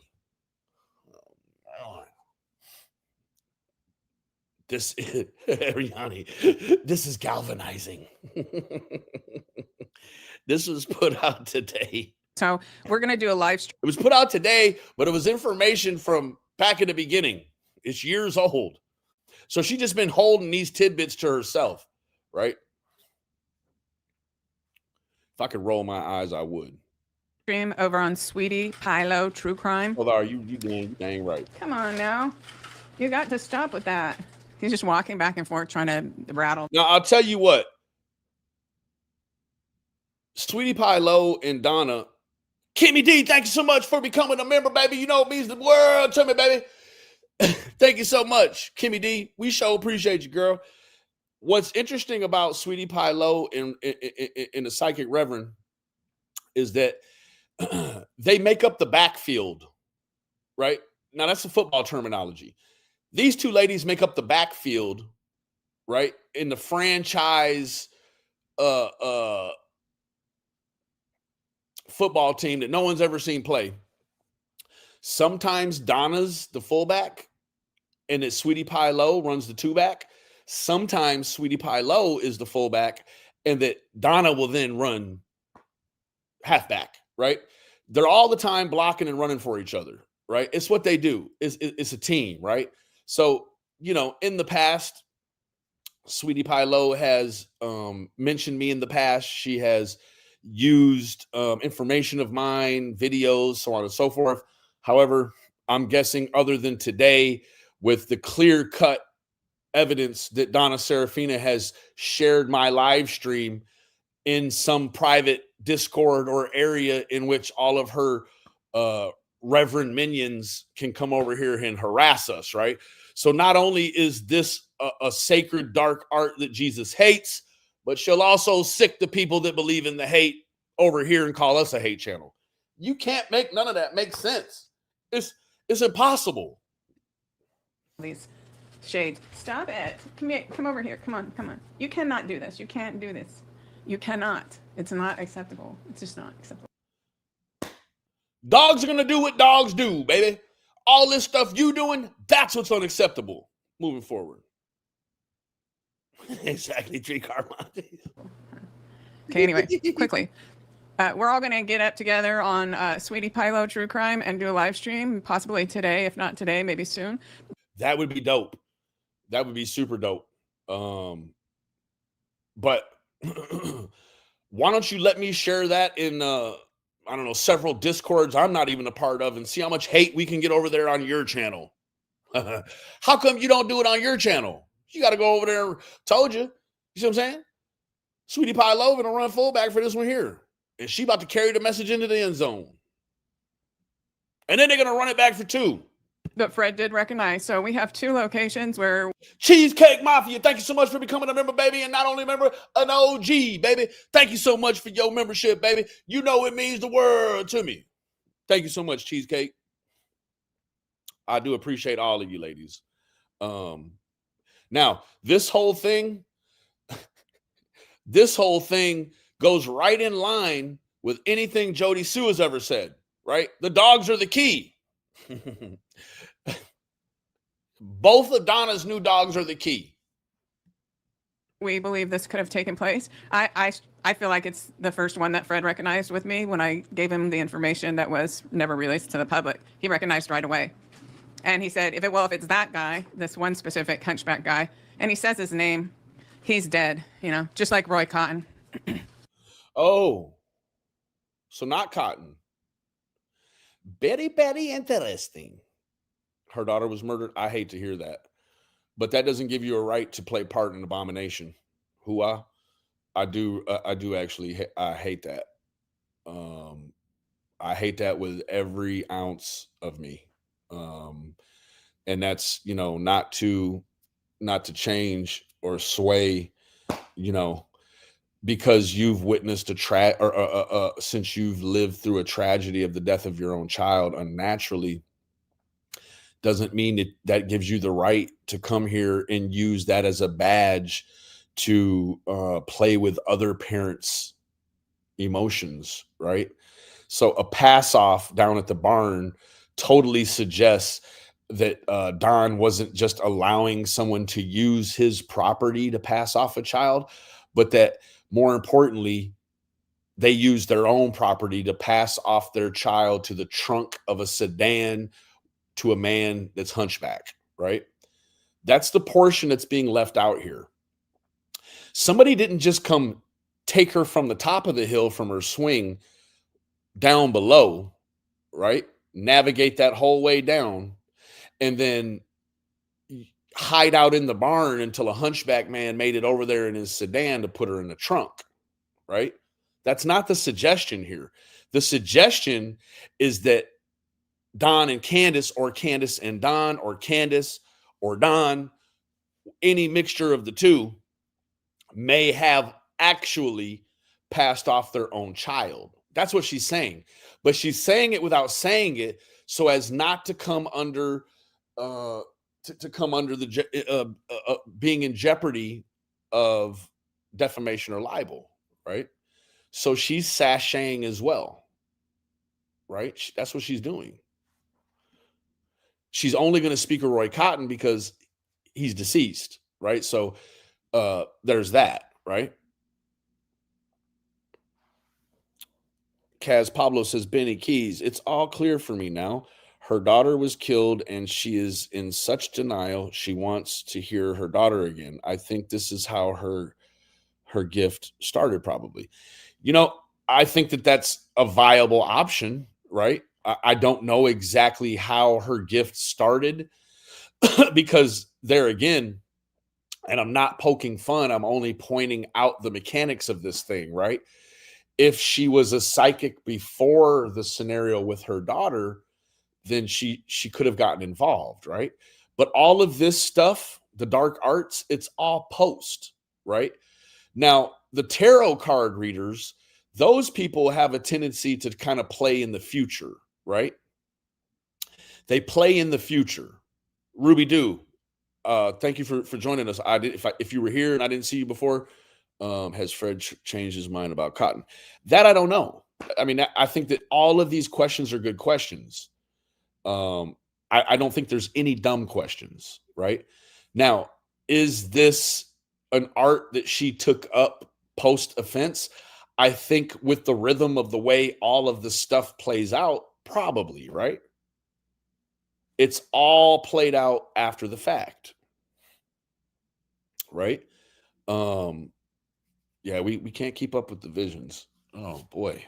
This is Ariani. This is galvanizing. This was put out today. So we're going to do a live stream. It was put out today, but it was information from back in the beginning. It's years old. So she just been holding these tidbits to herself, right? If I could roll my eyes, I would. Stream over on Sweetie Pilo True Crime. Well, are you dang right. Come on now. You got to stop with that. He's just walking back and forth trying to rattle. Now, I'll tell you what. Sweetie Pie Low and Donna. Kimmy D, thank you so much for becoming a member, baby. You know it means the world to me, baby. Thank you so much, Kimmy D. We sure appreciate you, girl. What's interesting about Sweetie Pie Low and the Psychic Reverend is that they make up the backfield, right? Now, that's the football terminology. These two ladies make up the backfield, right, in the franchise football team that no one's ever seen play. Sometimes Donna's the fullback and that Sweetie Pie Low runs the two-back. Sometimes Sweetie Pie Low is the fullback and that Donna will then run halfback, right? They're all the time blocking and running for each other, right? It's what they do. It's a team, right? So, you know, in the past, Sweetie Pie Low has mentioned me in the past. She has used information of mine, videos, so on and so forth. However, I'm guessing other than today, with the clear-cut evidence that Donna Seraphina has shared my live stream in some private Discord or area in which all of her reverend minions can come over here and harass us, right? So not only is this a sacred dark art that Jesus hates, but she'll also sick the people that believe in the hate over here and call us a hate channel. You can't make none of that make sense. It's impossible. These shades. Stop it. Come here. Come over here. Come on. You cannot do this. You can't do this. You cannot. It's not acceptable. It's just not acceptable. Dogs are going to do what dogs do, baby. All this stuff you doing, that's what's unacceptable moving forward. Exactly, Tree Carmonte. Okay, anyway, quickly. We're all going to get up together on Sweetie Pilo True Crime and do a live stream, possibly today. If not today, maybe soon. That would be dope. That would be super dope. But why don't you let me share that in, I don't know, several Discords I'm not even a part of and see how much hate we can get over there on your channel. How come you don't do it on your channel? You got to go over there. Told you. You see what I'm saying? Sweetie Pie Low gonna run fullback for this one here. And she about to carry the message into the end zone. And then they're going to run it back for 2. But Fred did recognize. So we have 2 locations where Cheesecake Mafia, thank you so much for becoming a member, baby. And not only a member, an OG, baby. Thank you so much for your membership, baby. You know it means the world to me. Thank you so much, Cheesecake. I do appreciate all of you ladies. Now, this whole thing goes right in line with anything Jody Sue has ever said, right? The dogs are the key. Both of Donna's new dogs are the key. we believe this could have taken place. I feel like it's the first one that Fred recognized with me when I gave him the information that was never released to the public. He recognized right away. And he said, if it's that guy, this one specific hunchback guy, and he says his name, he's dead, just like Roy Cotton. Oh, so not Cotton. Very, very interesting. Her daughter was murdered. I hate to hear that. But that doesn't give you a right to play part in abomination. I do actually, I hate that. I hate that with every ounce of me. And that's, not to change or sway, because you've witnessed since you've lived through a tragedy of the death of your own child unnaturally, doesn't mean that gives you the right to come here and use that as a badge to play with other parents' emotions, right? So a pass off down at the barn totally suggests that Don wasn't just allowing someone to use his property to pass off a child, but that more importantly, they used their own property to pass off their child to the trunk of a sedan to a man that's hunchback, right? That's the portion that's being left out here. Somebody didn't just come take her from the top of the hill from her swing down below, right? Navigate that whole way down and then hide out in the barn until a hunchback man made it over there in his sedan to put her in the trunk, right? That's not the suggestion here. The suggestion is that Don and Candace, or Candace and Don, or Candace or Don, any mixture of the two, may have actually passed off their own child. That's what she's saying. But she's saying it without saying it so as not to come under being in jeopardy of defamation or libel, right? So she's sashaying as well, right? That's what she's doing. She's only going to speak of Roy Cotton because he's deceased, right? So there's that, right? Kaz Pablo says, Benny Keys, it's all clear for me now. Her daughter was killed and she is in such denial. She wants to hear her daughter again. I think this is how her gift started, probably. I think that that's a viable option, right? I don't know exactly how her gift started because there again, and I'm not poking fun, I'm only pointing out the mechanics of this thing, right? If she was a psychic before the scenario with her daughter, then she could have gotten involved, right? But all of this stuff, the dark arts, it's all post, right? Now, the tarot card readers, those people have a tendency to kind of play in the future, right? They play in the future. Ruby Doo, thank you for joining us. If you were here and I didn't see you before, has Fred changed his mind about Cotton? That I don't know. I mean, I think that all of these questions are good questions. I don't think there's any dumb questions, right? Now, is this an art that she took up post offense? I think with the rhythm of the way all of the stuff plays out, probably, right? It's all played out after the fact, right? Yeah, we can't keep up with the visions. Oh boy.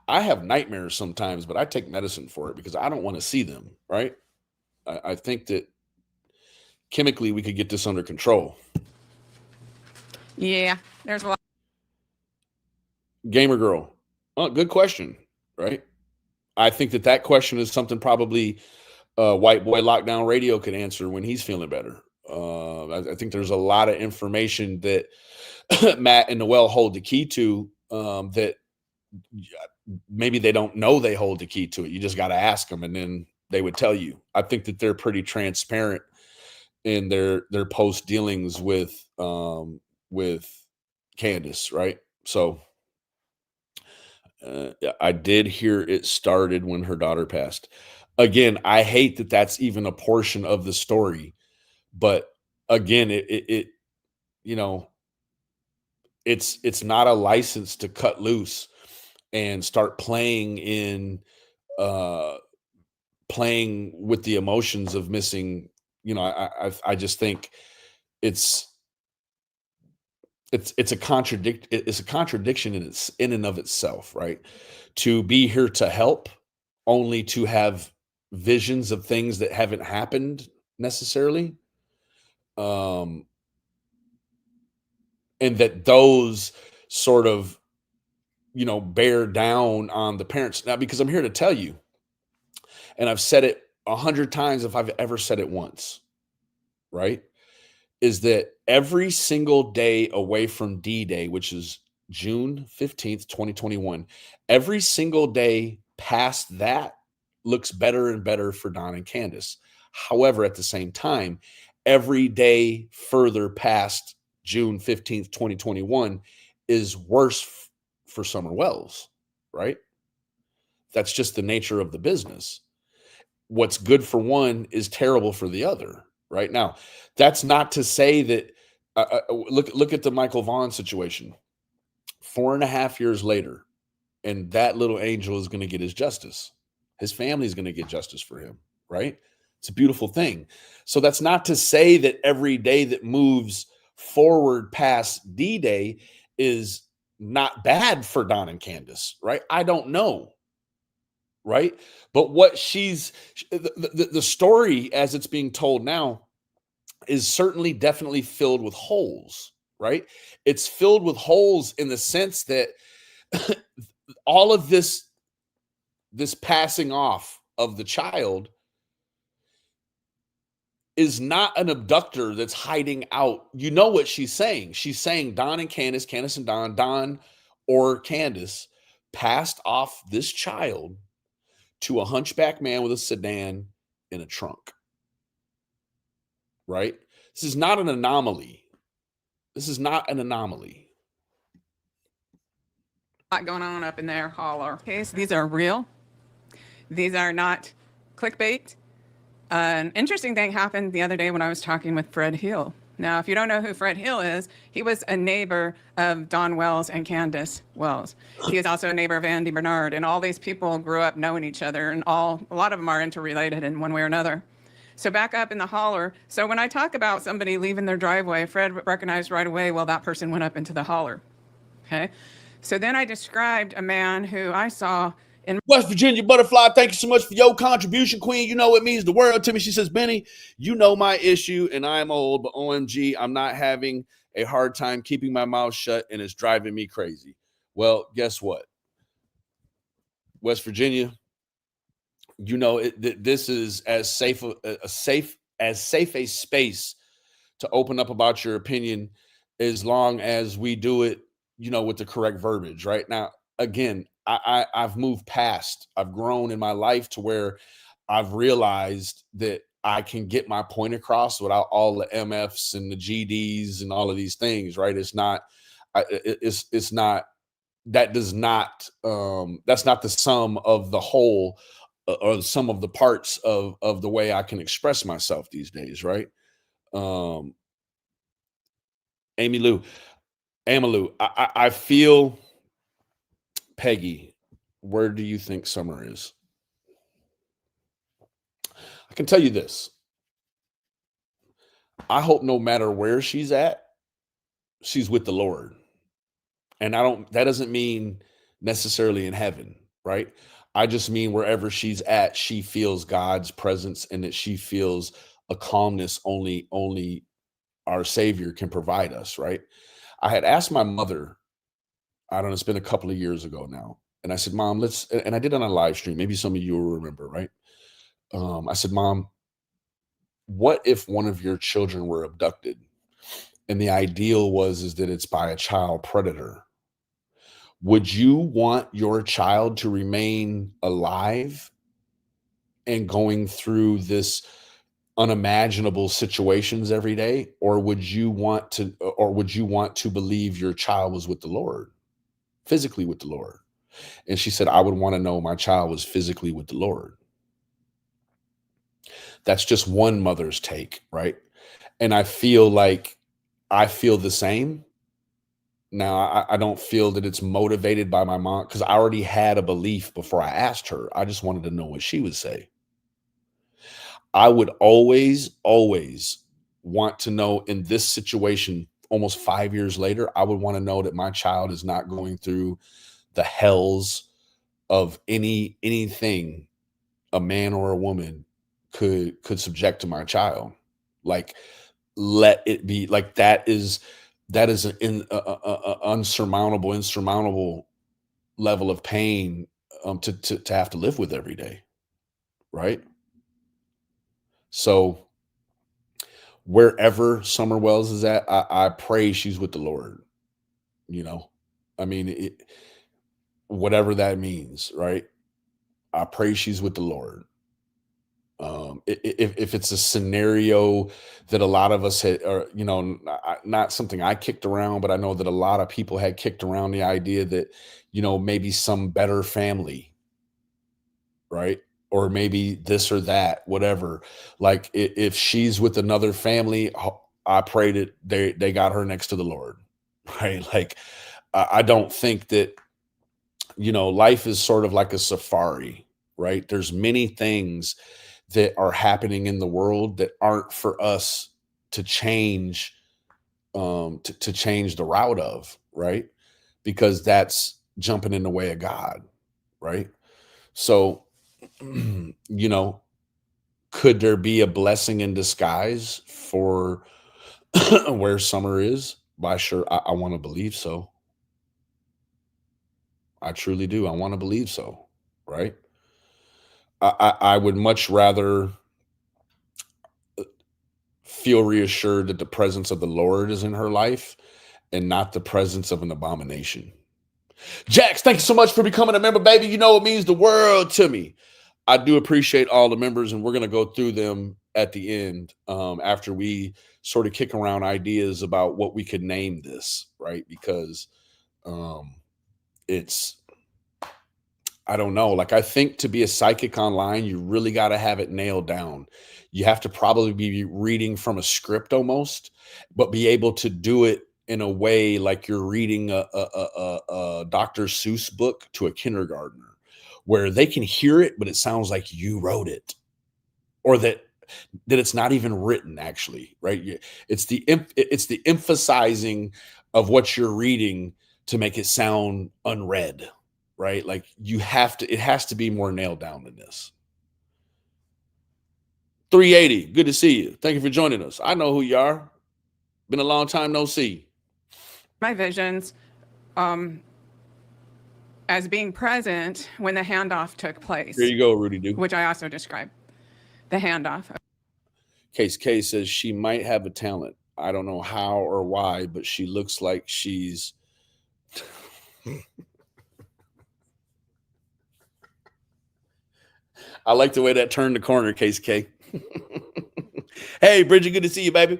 I have nightmares sometimes, but I take medicine for it because I don't want to see them, right? I think that chemically we could get this under control. Yeah, there's a lot. Gamer girl. Oh, good question, right? I think that question is something probably White Boy Lockdown Radio could answer when he's feeling better. I think there's a lot of information that Matt and Noel hold the key to, that maybe they don't know they hold the key to it. You just got to ask them, and then they would tell you. I think that they're pretty transparent in their post dealings with Candace, right? So I did hear it started when her daughter passed. Again, I hate that that's even a portion of the story, but again, it you know, it's not a license to cut loose and start uh playing with the emotions of missing. I just think it's it's a contradiction in and of itself, right? To be here to help, only to have visions of things that haven't happened necessarily, um and that those sort of, bear down on the parents. Now, because I'm here to tell you, and I've said it 100 times if I've ever said it once, right? Is that every single day away from D-Day, which is June 15th, 2021, every single day past that looks better and better for Don and Candace. However, at the same time, every day further past June 15th, 2021 is worse for Summer Wells, right? That's just the nature of the business. What's good for one is terrible for the other, right? Now, that's not to say that look at the Michael Vaughn situation. 4.5 years later, and that little angel is going to get his justice. His family is going to get justice for him, right? It's a beautiful thing. So that's not to say that every day that moves forward past D-Day is not bad for Don and Candace, right? I don't know, right? But what the story as it's being told now is certainly definitely filled with holes, right? It's filled with holes in the sense that all of this passing off of the child is not an abductor that's hiding out. You know what she's saying? She's saying Don and Candace, Candace and Don or Candace passed off this child to a hunchback man with a sedan in a trunk. Right? This is not an anomaly. This is not an anomaly. Lot going on up in their holler. Okay, so these are real. These are not clickbait. An interesting thing happened the other day when I was talking with Fred Hill. Now, if you don't know who Fred Hill is, he was a neighbor of Don Wells and Candace Wells. He is also a neighbor of Andy Bernard, and all these people grew up knowing each other, and a lot of them are interrelated in one way or another. So back up in the holler. So when I talk about somebody leaving their driveway, Fred recognized right away, well, that person went up into the holler. Okay. So then I described a man who I saw in West Virginia Butterfly. Thank you so much for your contribution, Queen. You know it means the world to me. She says, Benny, you know my issue, and I'm old, but OMG, I'm not having a hard time keeping my mouth shut, and it's driving me crazy. Well, guess what? West Virginia, this is as safe a space to open up about your opinion, as long as we do it, with the correct verbiage. Right now, again, I've moved past. I've grown in my life to where I've realized that I can get my point across without all the MFs and the GDs and all of these things. Right? It's not. It's not. That does not. That's not the sum of the whole, or the sum of the parts of the way I can express myself these days. Right? Um, Amalou, I feel. Peggy, where do you think Summer is? I can tell you this. I hope no matter where she's at, she's with the Lord. And that doesn't mean necessarily in heaven, right? I just mean wherever she's at, she feels God's presence, and that she feels a calmness only our Savior can provide us, right? I had asked my mother, I don't know, it's been a couple of years ago now. And I said, Mom, and I did on a live stream. Maybe some of you will remember, right? I said, Mom, what if one of your children were abducted? And the ideal is that it's by a child predator. Would you want your child to remain alive and going through this unimaginable situations every day, or would you want to believe your child was with the Lord, physically with the Lord? And she said, I would want to know my child was physically with the Lord. That's just one mother's take, right? And I feel the same. Now, I don't feel that it's motivated by my mom, because I already had a belief before I asked her. I just wanted to know what she would say. I would always want to know, in this situation, almost 5 years later, I would want to know that my child is not going through the hells of anything a man or a woman could subject to my child. Like, let it be like that is an insurmountable level of pain, to have to live with every day, right? So wherever Summer Wells is at, I pray she's with the Lord. You know, I mean, whatever that means, right? I pray she's with the Lord. If it's a scenario that a lot of us had, or not something I kicked around, but I know that a lot of people had kicked around the idea that, maybe some better family, right? Or maybe this or that, whatever. Like, if she's with another family, I pray that they got her next to the Lord, right? Like, I don't think that, life is sort of like a safari, right? There's many things that are happening in the world that aren't for us to change, to change the route of, right? Because that's jumping in the way of God, right? So, you know, could there be a blessing in disguise for where Summer is? Why, sure, I want to believe so. I truly do. I want to believe so, right? I would much rather feel reassured that the presence of the Lord is in her life and not the presence of an abomination. Jax, thank you so much for becoming a member, baby. You know it means the world to me. I do appreciate all the members, and we're going to go through them at the end, after we sort of kick around ideas about what we could name this, right? Because it's, I don't know. Like, I think to be a psychic online, you really got to have it nailed down. You have to probably be reading from a script almost, but be able to do it in a way like you're reading a Dr. Seuss book to a kindergartner, where they can hear it, but it sounds like you wrote it, or that it's not even written actually, right? It's the emphasizing of what you're reading to make it sound unread, right? Like, it has to be more nailed down than this. 380, good to see you. Thank you for joining us. I know who you are. Been a long time no see. My visions, as being present when the handoff took place. Here you go, Rudy Doo. Which I also described. The handoff. Case K says she might have a talent. I don't know how or why, but she looks like she's I like the way that turned the corner, Case K. Hey, Bridget, good to see you, baby.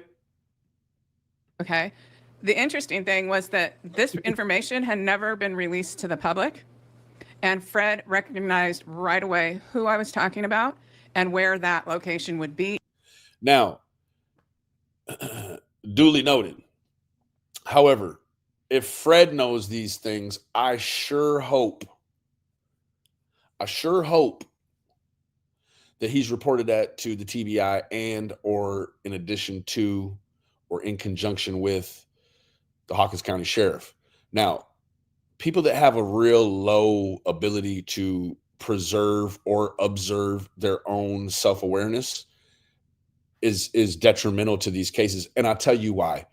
Okay. The interesting thing was that this information had never been released to the public, and Fred recognized right away who I was talking about and where that location would be. Now, duly noted. However, if Fred knows these things, I sure hope that he's reported that to the TBI, and or in addition to, or in conjunction with, the Hawkins County Sheriff. Now, people that have a real low ability to preserve or observe their own self-awareness is detrimental to these cases. And I'll tell you why.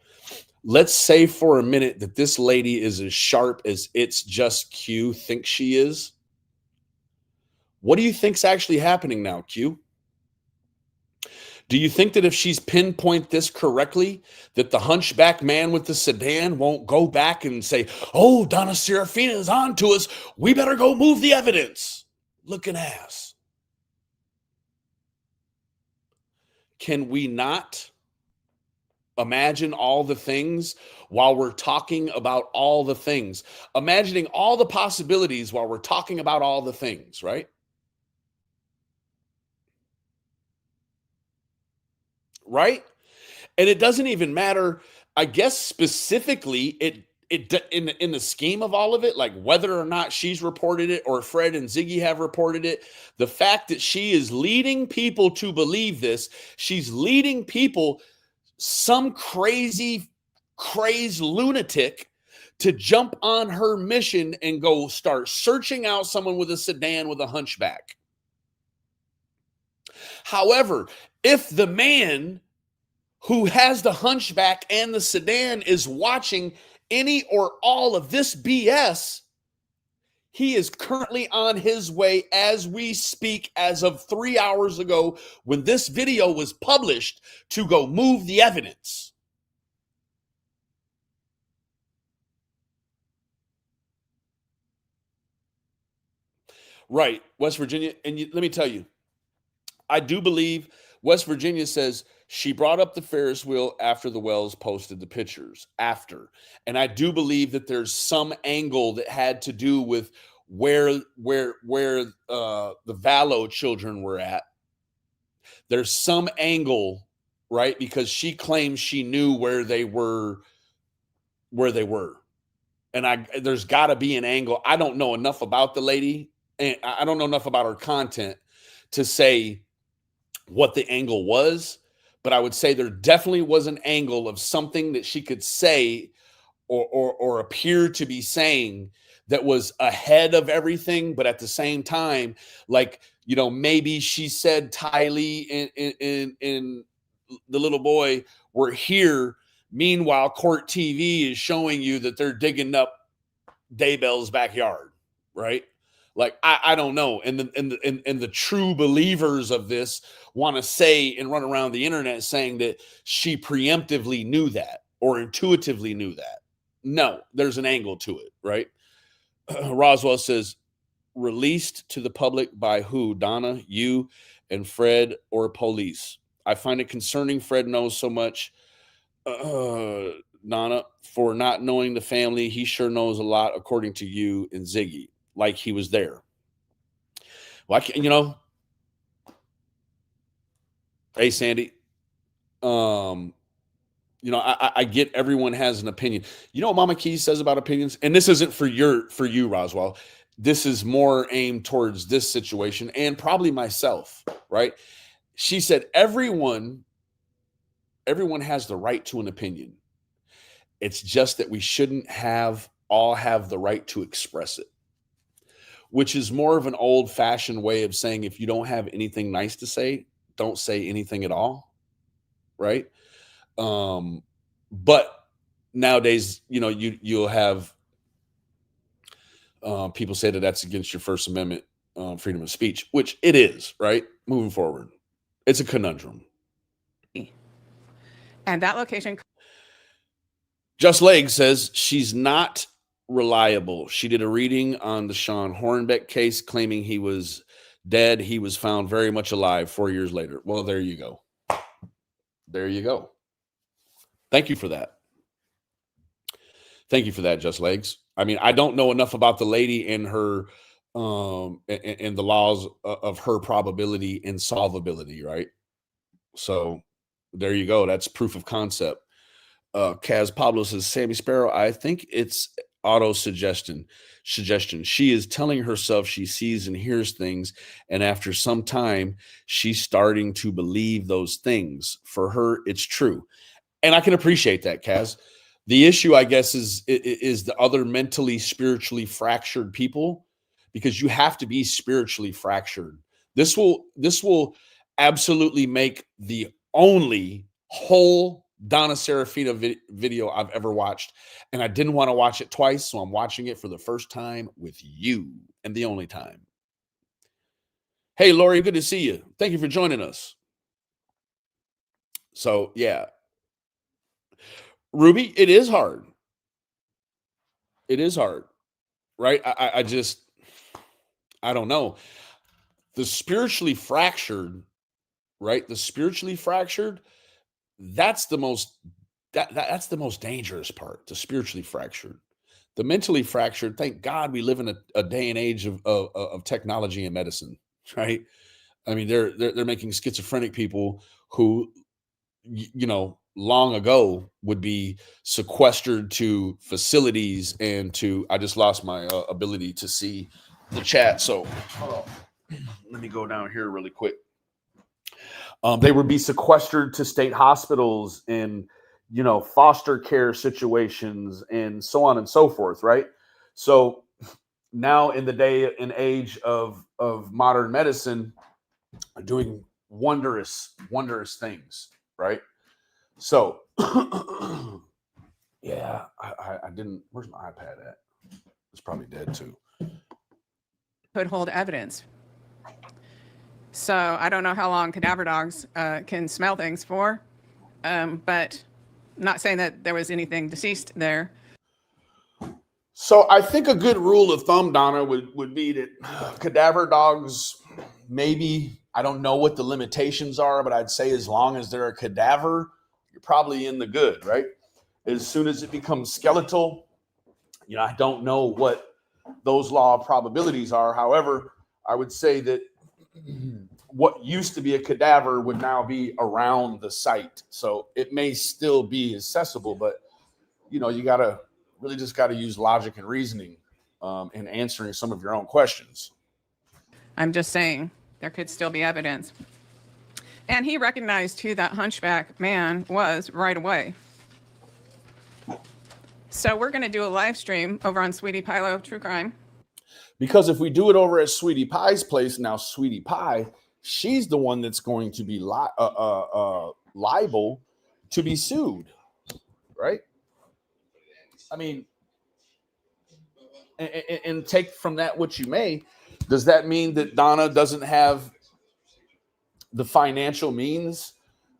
let's say for a minute that this lady is as sharp as It's Just Q thinks she is. What do you think's actually happening now, Q? Do you think that if she's pinpoint this correctly, that the hunchback man with the sedan won't go back and say, oh, Donna Seraphina is on to us. We better go move the evidence. Looking ass. Can we not imagine all the things while we're talking about all the things? Imagining all the possibilities while we're talking about all the things, right? Right? And it doesn't even matter, I guess specifically, it in the scheme of all of it, like whether or not she's reported it or Fred and Ziggy have reported it, the fact that she is leading people to believe this, she's leading people, some crazy, crazed lunatic, to jump on her mission and go start searching out someone with a sedan with a hunchback. However, if the man who has the hunchback and the sedan is watching any or all of this BS, he is currently on his way as we speak, as of 3 hours ago when this video was published, to go move the evidence. Right, West Virginia. And let me tell you, I do believe West Virginia says she brought up the Ferris wheel after the Wells posted the pictures after. And I do believe that there's some angle that had to do with where the Vallow children were at. There's some angle, right? Because she claims she knew where they were. And there's got to be an angle. I don't know enough about the lady, and I don't know enough about her content to say what the angle was, but I would say there definitely was an angle of something that she could say or appear to be saying that was ahead of everything, but at the same time, like, you know, maybe she said Tylee and the little boy were here. Meanwhile, Court TV is showing you that they're digging up Daybell's backyard, right? Like, I don't know. And the true believers of this want to say and run around the internet saying that she preemptively knew that or intuitively knew that. No, there's an angle to it, right? Roswell says, released to the public by who? Donna, you, and Fred, or police? I find it concerning Fred knows so much. Donna, for not knowing the family, he sure knows a lot, according to you and Ziggy, like he was there. Why can't, you know? Hey, Sandy. You know, I get everyone has an opinion. You know what Mama Keys says about opinions? And this isn't for you, Roswell. This is more aimed towards this situation and probably myself, right? She said, everyone has the right to an opinion. It's just that we shouldn't all have the right to express it, which is more of an old-fashioned way of saying, if you don't have anything nice to say, don't say anything at all, right? But nowadays, you know, you'll have people say that that's against your First Amendment freedom of speech, which it is, right? Moving forward, it's a conundrum. And that location. Just Leg says she's not reliable. She did a reading on the Sean Hornbeck case, claiming he was dead. He was found very much alive 4 years later. Well, there you go. There you go. Thank you for that. Thank you for that, Just Legs. I mean, I don't know enough about the lady and her and the laws of her probability and solvability, right? So there you go. That's proof of concept. Kaz Pablo says, Sammy Sparrow, I think it's auto suggestion. She is telling herself she sees and hears things, and after some time, she's starting to believe those things. For her, it's true. And I can appreciate that, Kaz. The issue, I guess, is the other mentally, spiritually fractured people, because you have to be spiritually fractured. This will absolutely make the only whole Donna Seraphina video I've ever watched. And I didn't want to watch it twice, so I'm watching it for the first time with you, and the only time. Hey, Lori, good to see you. Thank you for joining us. So, yeah. Ruby, it is hard. It is hard, right? I don't know. The spiritually fractured, right? The spiritually fractured, that's the most that's the most dangerous part, the spiritually fractured. The mentally fractured, thank God we live in a day and age of technology and medicine, right? I mean, they're making schizophrenic people who, you know, long ago would be sequestered to facilities and to, I just lost my ability to see the chat. So let me go down here really quick. They would be sequestered to state hospitals and, you know, foster care situations and so on and so forth, right? So now in the day and age of modern medicine, doing wondrous things, right? So yeah, I didn't, where's my iPad at? It's probably dead too. Could hold evidence. So I don't know how long cadaver dogs can smell things for, but not saying that there was anything deceased there. So I think a good rule of thumb, Donna, would be that cadaver dogs, maybe, I don't know what the limitations are, but I'd say as long as they're a cadaver, you're probably in the good, right? As soon as it becomes skeletal, you know, I don't know what those law of probabilities are. However, I would say that what used to be a cadaver would now be around the site. So it may still be accessible, but, you know, you really just got to use logic and reasoning in answering some of your own questions. I'm just saying there could still be evidence. And he recognized who that hunchback man was right away. So we're going to do a live stream over on Sweetie Pie True Crime. Because if we do it over at Sweetie Pie's place, now Sweetie Pie, she's the one that's going to be liable to be sued, right? I mean, and take from that what you may. Does that mean that Donna doesn't have the financial means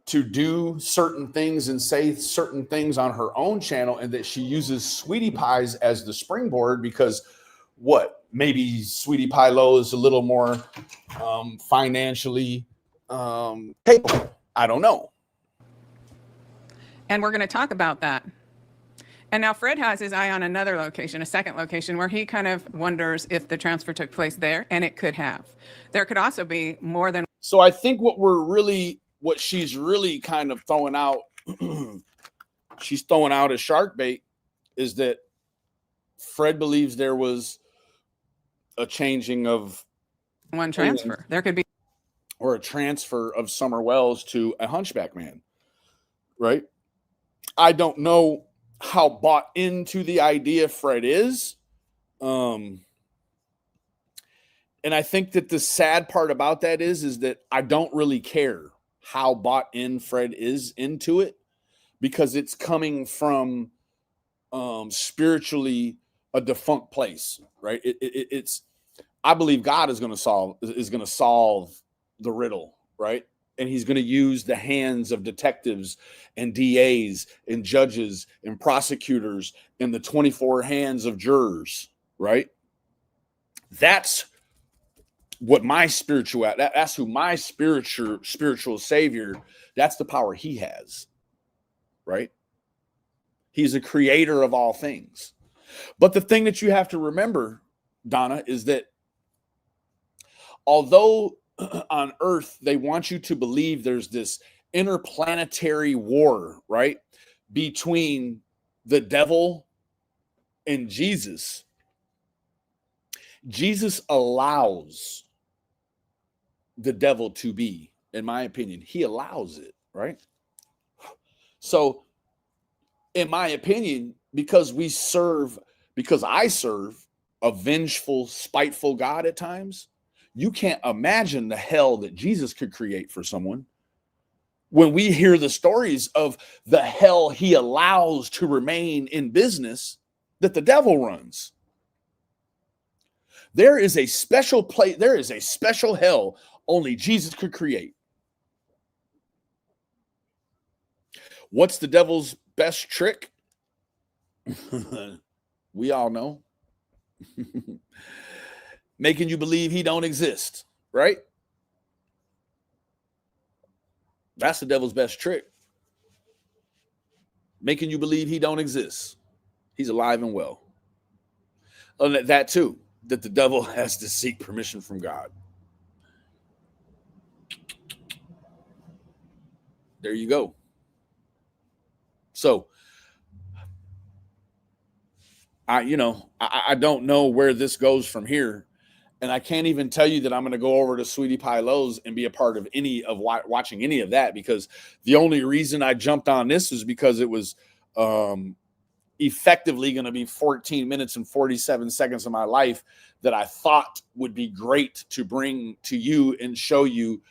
to do certain things and say certain things on her own channel, and that she uses Sweetie Pies as the springboard because maybe Sweetie Pie Low is a little more financially capable. I don't know. And we're going to talk about that. And now Fred has his eye on another location, a second location, where he kind of wonders if the transfer took place there, and it could have. There could also be more than. So I think what she's really kind of throwing out, she's throwing out as shark bait, is that Fred believes there was a changing of one transfer. There could be. Or a transfer of Summer Wells to a hunchback man, right? I don't know how bought into the idea Fred is. And I think that the sad part about that is that I don't really care how bought in Fred is into it, because it's coming from spiritually a defunct place, right? It's I believe God is going to solve the riddle, right? And he's going to use the hands of detectives and DAs and judges and prosecutors and the 24 hands of jurors, right? That's what my that's who my spiritual savior, that's the power he has, right? He's a creator of all things. But the thing that you have to remember, Donna, is that although on Earth they want you to believe there's this interplanetary war, right, between the devil and Jesus, Jesus allows the devil to be, in my opinion, he allows it, right? So in my opinion, because I serve a vengeful, spiteful God at times, you can't imagine the hell that Jesus could create for someone. when we hear the stories of the hell he allows to remain in business that the devil runs. There is a special place, there is a special hell only Jesus could create. What's the devil's best trick? We all know. Making you believe he don't exist, right? That's the devil's best trick. Making you believe he don't exist. He's alive and well. And that too, that the devil has to seek permission from God. There you go. So I don't know where this goes from here. And I can't even tell you that I'm going to go over to Sweetie Pie Lowe's and be a part of any of watching any of that, because the only reason I jumped on this is because it was effectively going to be 14 minutes and 47 seconds of my life that I thought would be great to bring to you and show you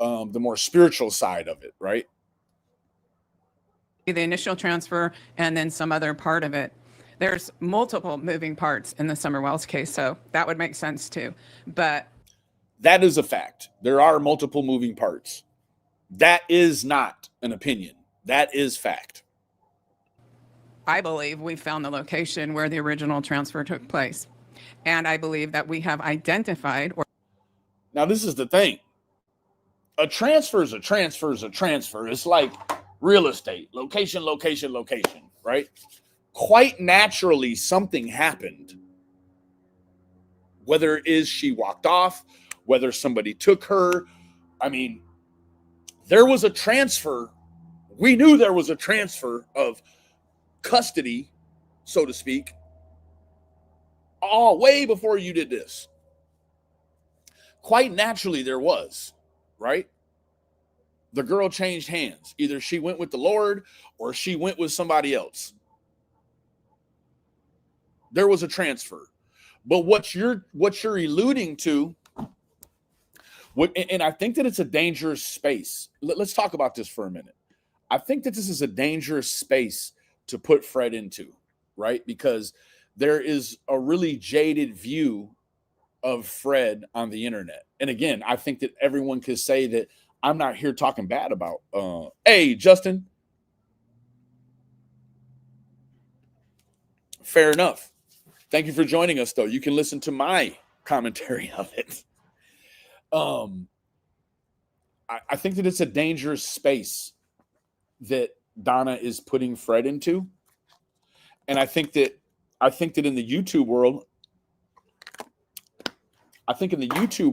the more spiritual side of it, right? The initial transfer and then some other part of it. There's multiple moving parts in the Summer Wells case, so that would make sense too. But that is a fact. There are multiple moving parts. That is not an opinion. That is fact. I believe we found the location where the original transfer took place. And I believe that we have identified. Now, this is the thing. A transfer is a transfer is a transfer. It's like real estate. Location, location, location, right? Quite naturally, something happened. Whether it is she walked off, whether somebody took her. I mean, there was a transfer. We knew there was a transfer of custody, so to speak, all way before you did this. Quite naturally, there was, right? The girl changed hands. Either she went with the Lord or she went with somebody else. There was a transfer. But what you're alluding to, and I think that it's a dangerous space. Let's talk about this for a minute. I think that this is a dangerous space to put Fred into, right? Because there is a really jaded view of Fred on the internet. And again, I think that everyone could say that I'm not here talking bad about, hey, Justin. Fair enough. Thank you for joining us, though. You can listen to my commentary of it. I think that it's a dangerous space that Donna is putting Fred into. And I think that in the YouTube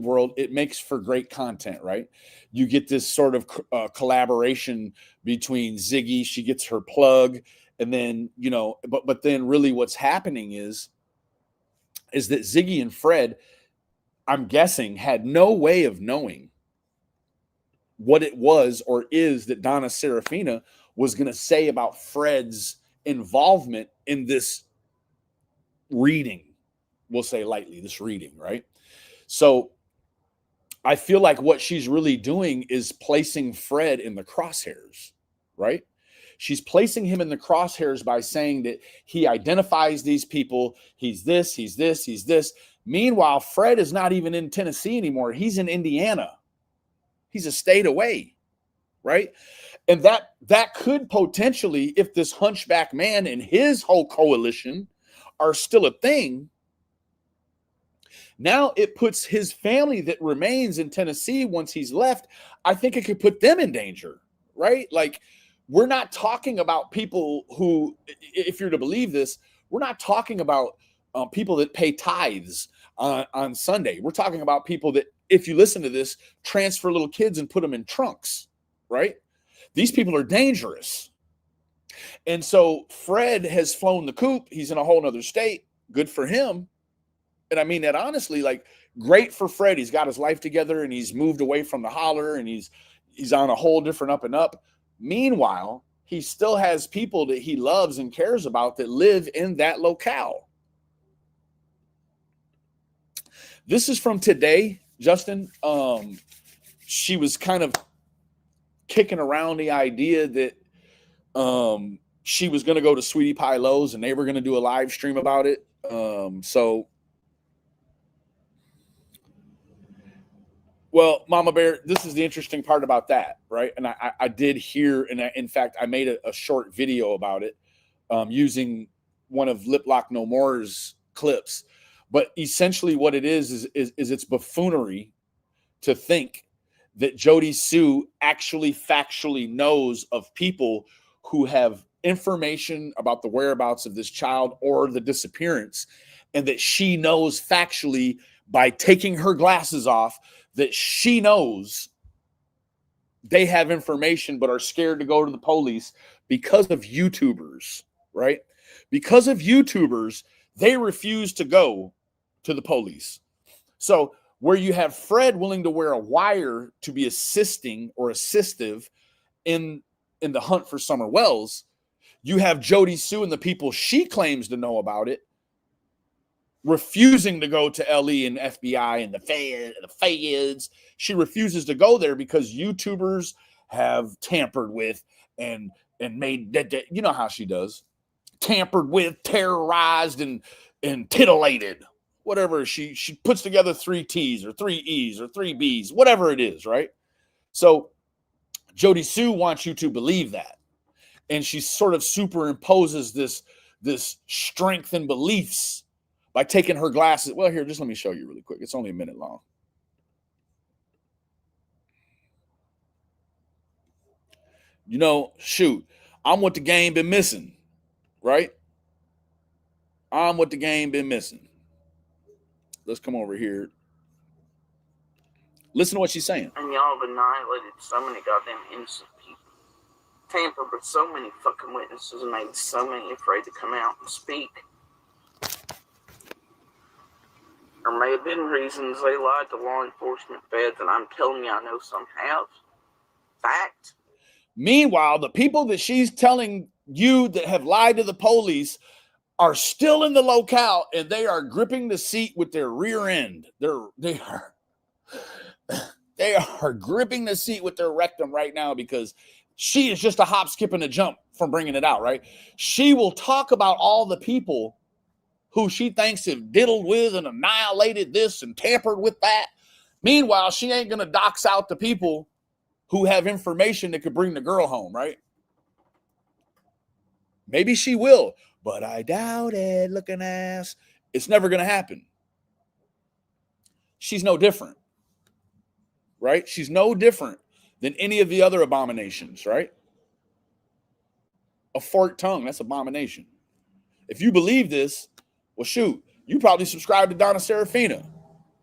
world, it makes for great content, right? You get this sort of collaboration between Ziggy. She gets her plug. And then, but then really what's happening is that Ziggy and Fred, I'm guessing, had no way of knowing what it was or is that Donna Seraphina was going to say about Fred's involvement in this reading. We'll say lightly, this reading, right? So I feel like what she's really doing is placing Fred in the crosshairs, right? She's placing him in the crosshairs by saying that he identifies these people. He's this, he's this, he's this. Meanwhile, Fred is not even in Tennessee anymore. He's in Indiana. He's a state away, right? And that could potentially, if this hunchback man and his whole coalition are still a thing, now it puts his family that remains in Tennessee once he's left, I think it could put them in danger, right? Like, we're not talking about people who, if you're to believe this, we're not talking about people that pay tithes on Sunday. We're talking about people that, if you listen to this, transfer little kids and put them in trunks, right? These people are dangerous. And so Fred has flown the coop. He's in a whole nother state. Good for him. And I mean that honestly, like, great for Fred. He's got his life together and he's moved away from the holler and he's on a whole different up and up. Meanwhile, he still has people that he loves and cares about that live in that locale. This is from today, Justin. She was kind of kicking around the idea that she was going to go to Sweetie Pie Lowe's and they were going to do a live stream about it. So, well, Mama Bear, this is the interesting part about that, right? And I did hear, and in fact, I made a short video about it using one of Lip Lock No More's clips. But essentially, what it is it's buffoonery to think that Jody Sue actually factually knows of people who have information about the whereabouts of this child or the disappearance, and that she knows factually by taking her glasses off that she knows they have information but are scared to go to the police because of YouTubers, right? Because of YouTubers, they refuse to go to the police. So where you have Fred willing to wear a wire to be assisting or assistive in the hunt for Summer Wells, you have Jody Sue and the people she claims to know about it refusing to go to LE and FBI and the feds. She refuses to go there because YouTubers have tampered with and made that, you know how she does, tampered with, terrorized, and titillated. Whatever, she puts together 3 T's or 3 E's or 3 B's, whatever it is, right? So Jody Sue wants you to believe that. And she sort of superimposes this strength and beliefs by taking her glasses. Well, here, just let me show you really quick. It's only a minute long. You know, shoot, I'm what the game been missing, right? I'm what the game been missing. Let's come over here. Listen to what she's saying. And y'all have annihilated so many goddamn innocent people. Tampered with so many fucking witnesses and made so many afraid to come out and speak. There may have been reasons they lied to law enforcement feds, and I'm telling you, I know some have. Fact. Meanwhile, the people that she's telling you that have lied to the police are still in the locale, and they are gripping the seat with their rear end. They are gripping the seat with their rectum right now because she is just a hop, skip, and a jump from bringing it out, right? She will talk about all the people who she thinks have diddled with and annihilated this and tampered with that. Meanwhile, she ain't going to dox out the people who have information that could bring the girl home, right? Maybe she will, but I doubt it, looking ass. It's never going to happen. She's no different, right? She's no different than any of the other abominations, right? A forked tongue, that's abomination. If you believe this, well, shoot, you probably subscribe to Donna Seraphina.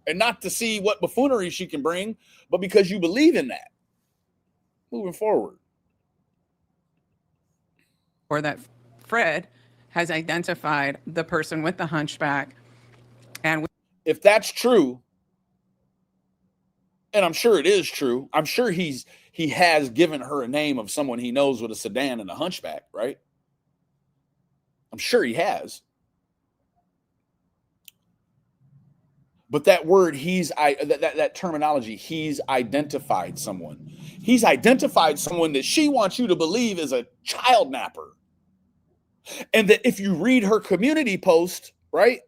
And not to see what buffoonery she can bring, but because you believe in that. Moving forward. Or that Fred has identified the person with the hunchback. And if that's true, and I'm sure it is true, I'm sure he has given her a name of someone he knows with a sedan and a hunchback, right? I'm sure he has. But that word, that terminology, he's identified someone. He's identified someone that she wants you to believe is a child napper. And that if you read her community post, right?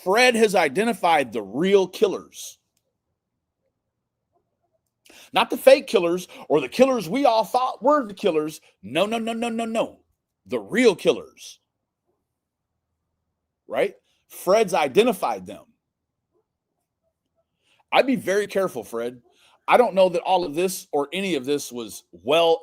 Fred has identified the real killers. Not the fake killers or the killers we all thought were the killers. No. The real killers, right? Fred's identified them. I'd be very careful, Fred. I don't know that all of this or any of this was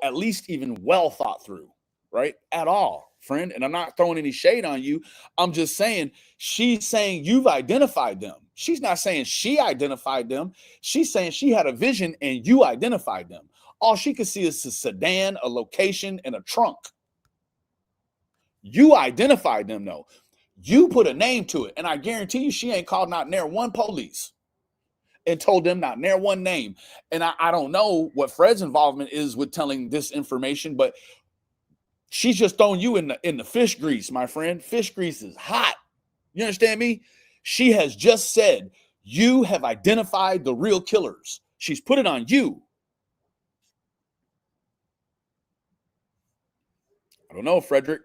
at least even well thought through, right? At all, friend. And I'm not throwing any shade on you. I'm just saying, she's saying you've identified them. She's not saying she identified them. She's saying she had a vision and you identified them. All she could see is a sedan, a location, and a trunk. You identified them, though. You put a name to it. And I guarantee you she ain't called not near one police and told them not near one name. And I don't know what Fred's involvement is with telling this information, but she's just throwing you in the fish grease, my friend. Fish grease is hot. You understand me? She has just said, You have identified the real killers. She's put it on you. I don't know, Frederick.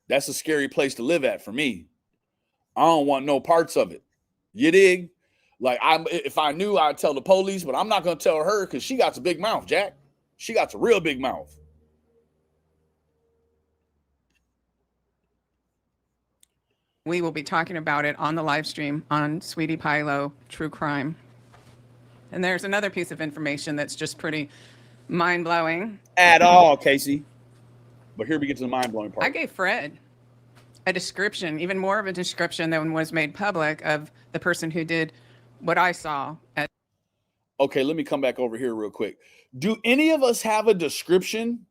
That's a scary place to live at for me. I don't want no parts of it. You dig? Like, if I knew, I'd tell the police, but I'm not going to tell her because she got a big mouth, Jack. She got a real big mouth. We will be talking about it on the live stream on Sweetie Pilo True Crime. And there's another piece of information that's just pretty mind-blowing. At all, Casey. But here we get to the mind-blowing part. I gave Fred a description, even more of a description than was made public, of the person who did what I saw. Okay, let me come back over here real quick. Do any of us have a description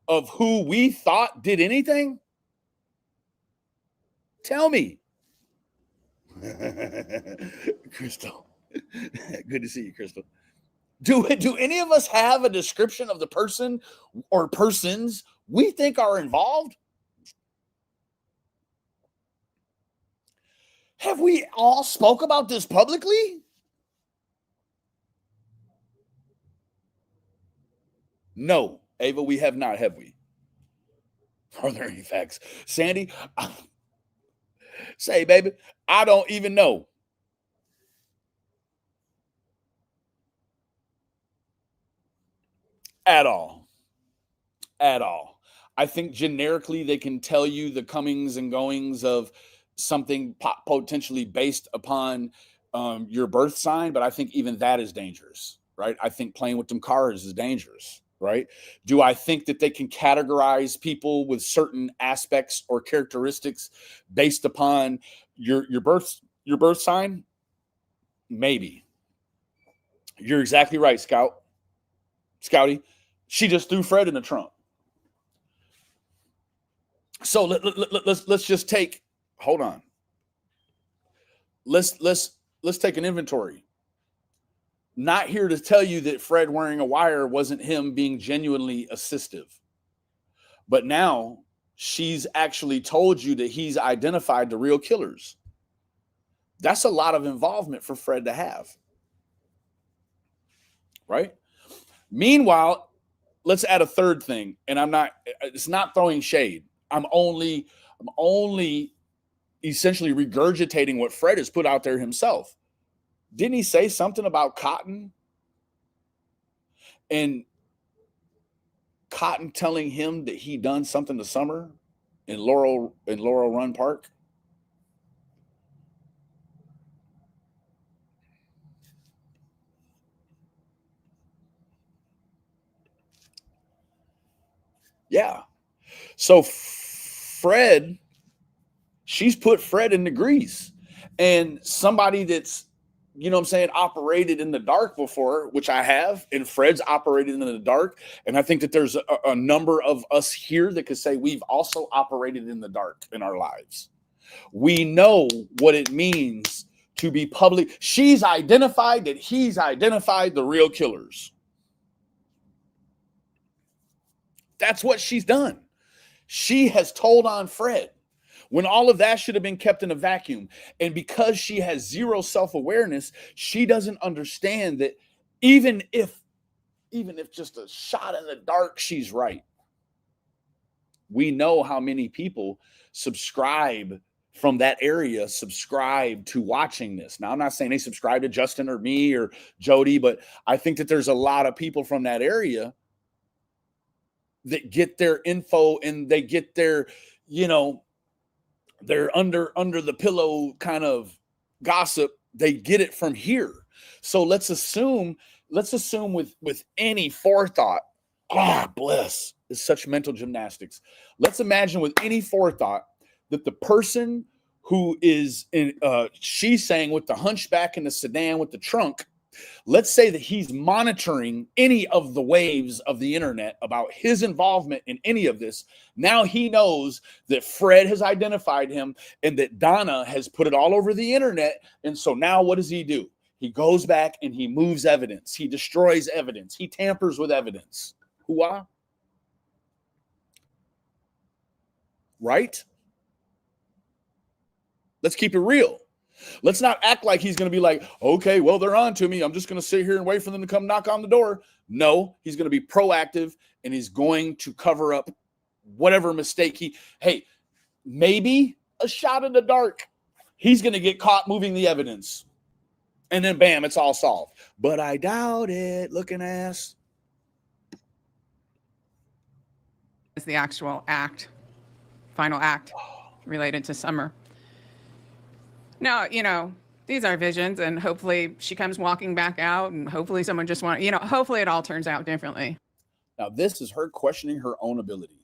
of who we thought did anything? Tell me. Crystal. Good to see you, Crystal. Do any of us have a description of the person or persons we think are involved? Have we all spoke about this publicly? No, Ava, we have not, have we? Are there any facts? Sandy, say, baby, I don't even know. At all. At all. I think generically they can tell you the comings and goings of something potentially based upon your birth sign, but I think even that is dangerous, right? I think playing with them cards is dangerous, right? Do I think that they can categorize people with certain aspects or characteristics based upon your birth sign? Maybe. You're exactly right, Scouty. She just threw Fred in the trunk. So let's just take. Hold on. Let's take an inventory. Not here to tell you that Fred wearing a wire wasn't him being genuinely assistive. But now she's actually told you that he's identified the real killers. That's a lot of involvement for Fred to have. Right? Meanwhile, let's add a third thing. And it's not throwing shade. I'm only essentially regurgitating what Fred has put out there himself. Didn't he say something about Cotton? And Cotton telling him that he done something this summer in Laurel Run Park? Yeah. So Fred, she's put Fred in the grease. And somebody that's, you know what I'm saying, operated in the dark before, which I have, and Fred's operated in the dark. And I think that there's a number of us here that could say we've also operated in the dark in our lives. We know what it means to be public. She's identified that he's identified the real killers. That's what she's done. She has told on Fred when all of that should have been kept in a vacuum. And because she has zero self-awareness, she doesn't understand that even if just a shot in the dark, she's right. We know how many people subscribe from that area, subscribe to watching this. Now, I'm not saying they subscribe to Justin or me or Jody, but I think that there's a lot of people from that area that get their info and they get their, they're under the pillow kind of gossip. They get it from here. So let's assume with any forethought, bless, is such mental gymnastics. Let's imagine with any forethought that the person who is in, she's saying with the hunchback in the sedan with the trunk, let's say that he's monitoring any of the waves of the internet about his involvement in any of this. Now he knows that Fred has identified him and that Donna has put it all over the internet. And so now what does he do? He goes back and he moves evidence. He destroys evidence. He tampers with evidence. Hooah. Right? Let's keep it real. Let's not act like he's going to be like, okay, well, they're on to me. I'm just going to sit here and wait for them to come knock on the door. No, he's going to be proactive, and he's going to cover up whatever mistake hey, maybe a shot in the dark. He's going to get caught moving the evidence. And then bam, it's all solved. But I doubt it. Looking ass. Is the actual act, final act related to Summer. Now, these are visions, and hopefully she comes walking back out, and hopefully someone just hopefully it all turns out differently. Now, this is her questioning her own ability.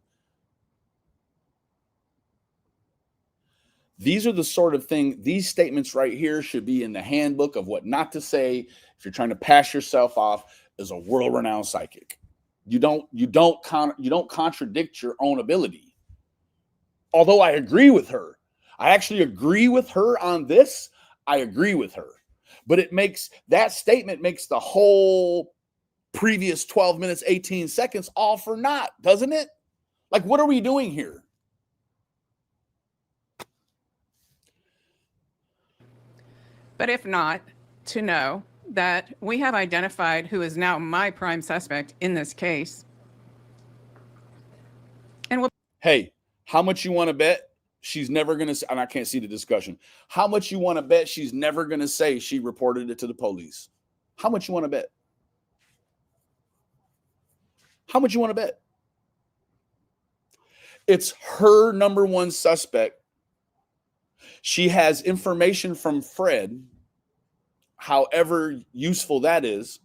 These are the sort of thing, these statements right here should be in the handbook of what not to say if you're trying to pass yourself off as a world-renowned psychic. You don't contradict your own ability. Although I agree with her. I actually agree with her on this. I agree with her. But that statement makes the whole previous 12 minutes, 18 seconds all for naught, doesn't it? Like, what are we doing here? But if not, to know that we have identified who is now my prime suspect in this case. And hey, how much you want to bet she's never going to, and I can't see the discussion. How much you want to bet she's never going to say she reported it to the police? How much you want to bet? How much you want to bet? It's her number one suspect. She has information from Fred, however useful that is,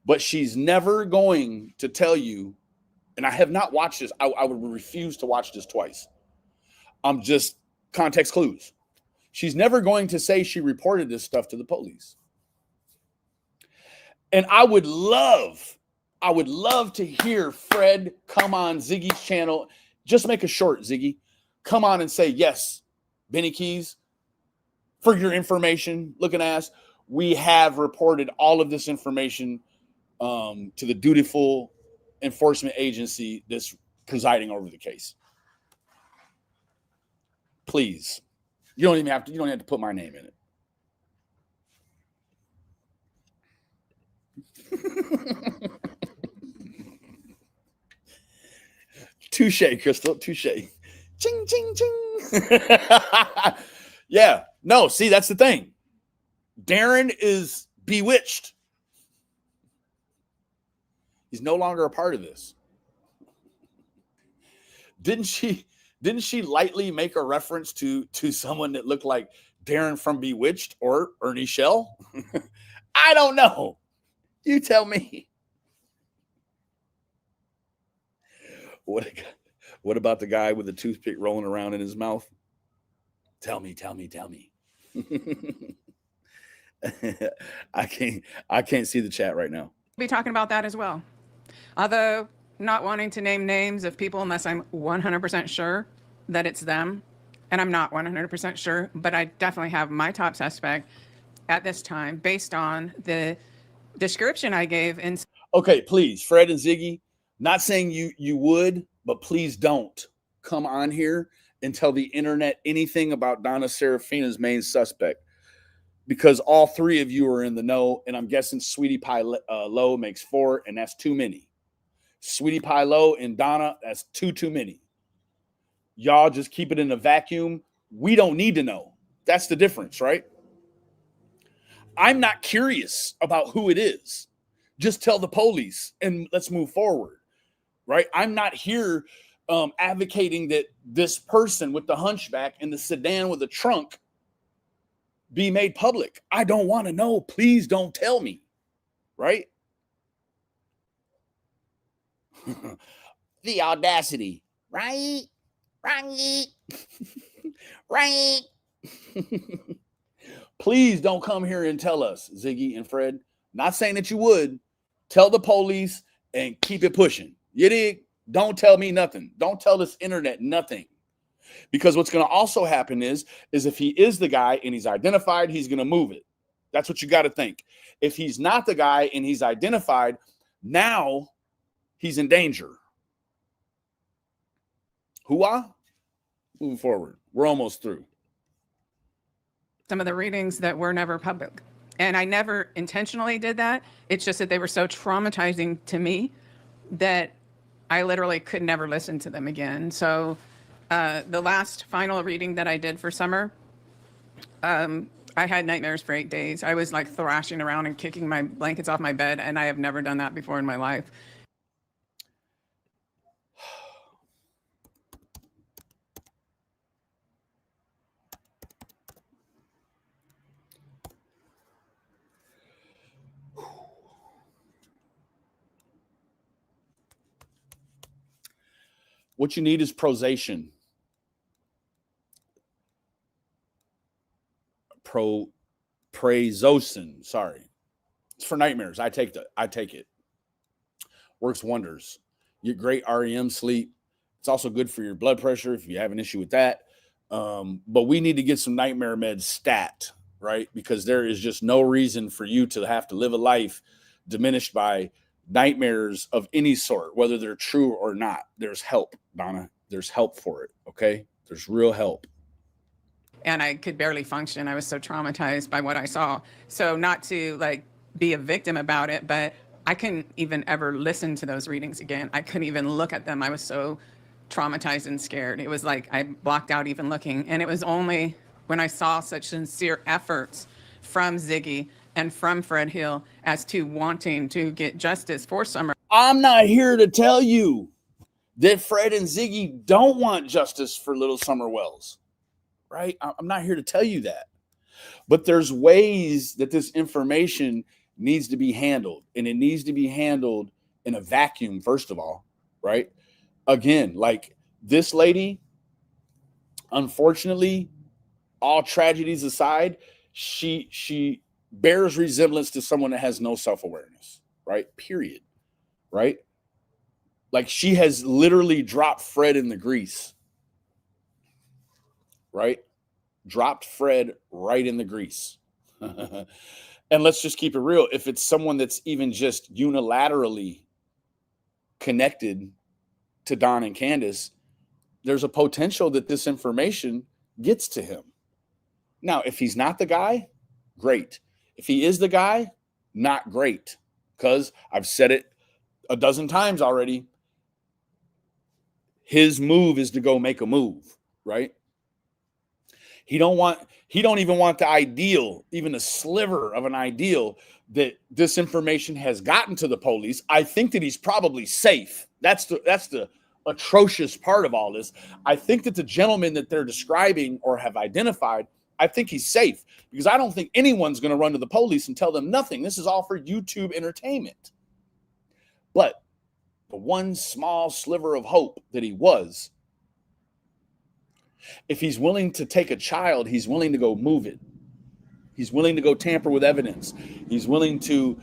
but she's never going to tell you, and I have not watched this. I would refuse to watch this twice. I'm just context clues. She's never going to say she reported this stuff to the police. And I would love to hear Fred come on Ziggy's channel. Just make a short, Ziggy. Come on and say, yes, Benny Keys, for your information, looking ass, we have reported all of this information to the dutiful enforcement agency that's presiding over the case. Please. You don't have to put my name in it. Touche, Crystal. Touche. Ching, ching, ching. Yeah. No, see, that's the thing. Darren is bewitched. He's no longer a part of this. Didn't she lightly make a reference to someone that looked like Darren from Bewitched or Ernie Shell? I don't know. You tell me. What about the guy with the toothpick rolling around in his mouth? Tell me. I can't see the chat right now. We'll be talking about that as well. Although not wanting to name names of people unless I'm 100% sure that it's them. And I'm not 100% sure, but I definitely have my top suspect at this time based on the description I gave. Okay, please, Fred and Ziggy, not saying you would, but please don't come on here and tell the internet anything about Donna Seraphina's main suspect, because all three of you are in the know, and I'm guessing Sweetie Pie Low makes 4, and that's too many. Sweetie Pie Low and Donna, that's too many. Y'all just keep it in a vacuum. We don't need to know. That's the difference, right? I'm not curious about who it is. Just tell the police and let's move forward, right? I'm not here advocating that this person with the hunchback and the sedan with the trunk be made public. I don't want to know. Please don't tell me, right? The audacity, right? Right. Please don't come here and tell us, Ziggy and Fred. Not saying that you would. Tell the police and keep it pushing. You dig? Don't tell me nothing. Don't tell this internet nothing. Because what's going to also happen is if he is the guy and he's identified, he's going to move it. That's what you got to think. If he's not the guy and he's identified, now he's in danger. Hooah? Moving forward. We're almost through. some of the readings that were never public. And I never intentionally did that. It's just that they were so traumatizing to me that I literally could never listen to them again. So the last final reading that I did for summer, I had nightmares for 8 days. I was like thrashing around and kicking my blankets off my bed, and I have never done that before in my life. What you need is prozation. Prazosin, sorry. It's for nightmares. I take it. Works wonders. You get great REM sleep. It's also good for your blood pressure if you have an issue with that. But we need to get some nightmare meds stat, right? Because there is just no reason for you to have to live a life diminished by nightmares of any sort, whether they're true or not. There's help, Donna. There's help for it, okay? There's real help. And I could barely function. I was so traumatized by what I saw. So not to like be a victim about it, but I couldn't even ever listen to those readings again. I couldn't even look at them. I was so traumatized and scared. It was like I blocked out even looking. And it was only when I saw such sincere efforts from Ziggy and from Fred Hill as to wanting to get justice for Summer. I'm not here to tell you that Fred and Ziggy don't want justice for little Summer Wells, right? I'm not here to tell you that. But there's ways that this information needs to be handled, and it needs to be handled in a vacuum, first of all, right? Again, like this lady, unfortunately, all tragedies aside, she bears resemblance to someone that has no self-awareness, right? Period, right? Like she has literally dropped Fred in the grease, right? Dropped Fred right in the grease. And let's just keep it real. If it's someone that's even just unilaterally connected to Don and Candace, there's a potential that this information gets to him. Now, if he's not the guy, great. If he is the guy, not great. Because I've said it a dozen times already. His move is to go make a move, right? He don't even want the ideal, even a sliver of an ideal that this information has gotten to the police. I think that he's probably safe. That's the atrocious part of all this. I think that the gentleman that they're describing or have identified, I think he's safe because I don't think anyone's going to run to the police and tell them nothing. This is all for YouTube entertainment. But the one small sliver of hope that he was, if he's willing to take a child, he's willing to go move it. He's willing to go tamper with evidence. He's willing to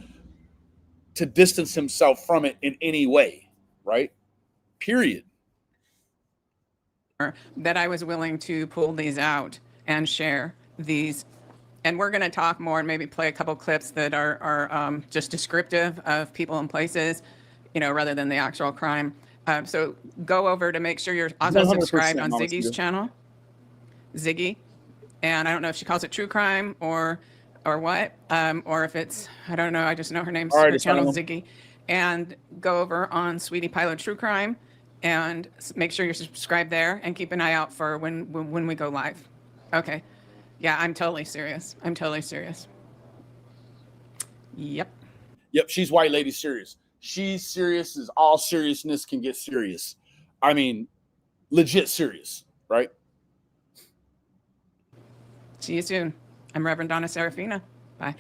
distance himself from it in any way, right? Period. That I was willing to pull these out and share these. And we're going to talk more and maybe play a couple clips that are just descriptive of people and places, rather than the actual crime. So go over to make sure you're also subscribed on Ziggy's channel, Ziggy. And I don't know if she calls it True Crime or what, or if it's, I don't know. I just know her name's her channel, Ziggy. And go over on Sweetie Pilot True Crime and make sure you're subscribed there and keep an eye out for when we go live. Okay. Yeah, I'm totally serious. Yep. She's white lady serious. She's serious as all seriousness can get serious. I mean, legit serious, right? See you soon. I'm Reverend Donna Seraphina. Bye.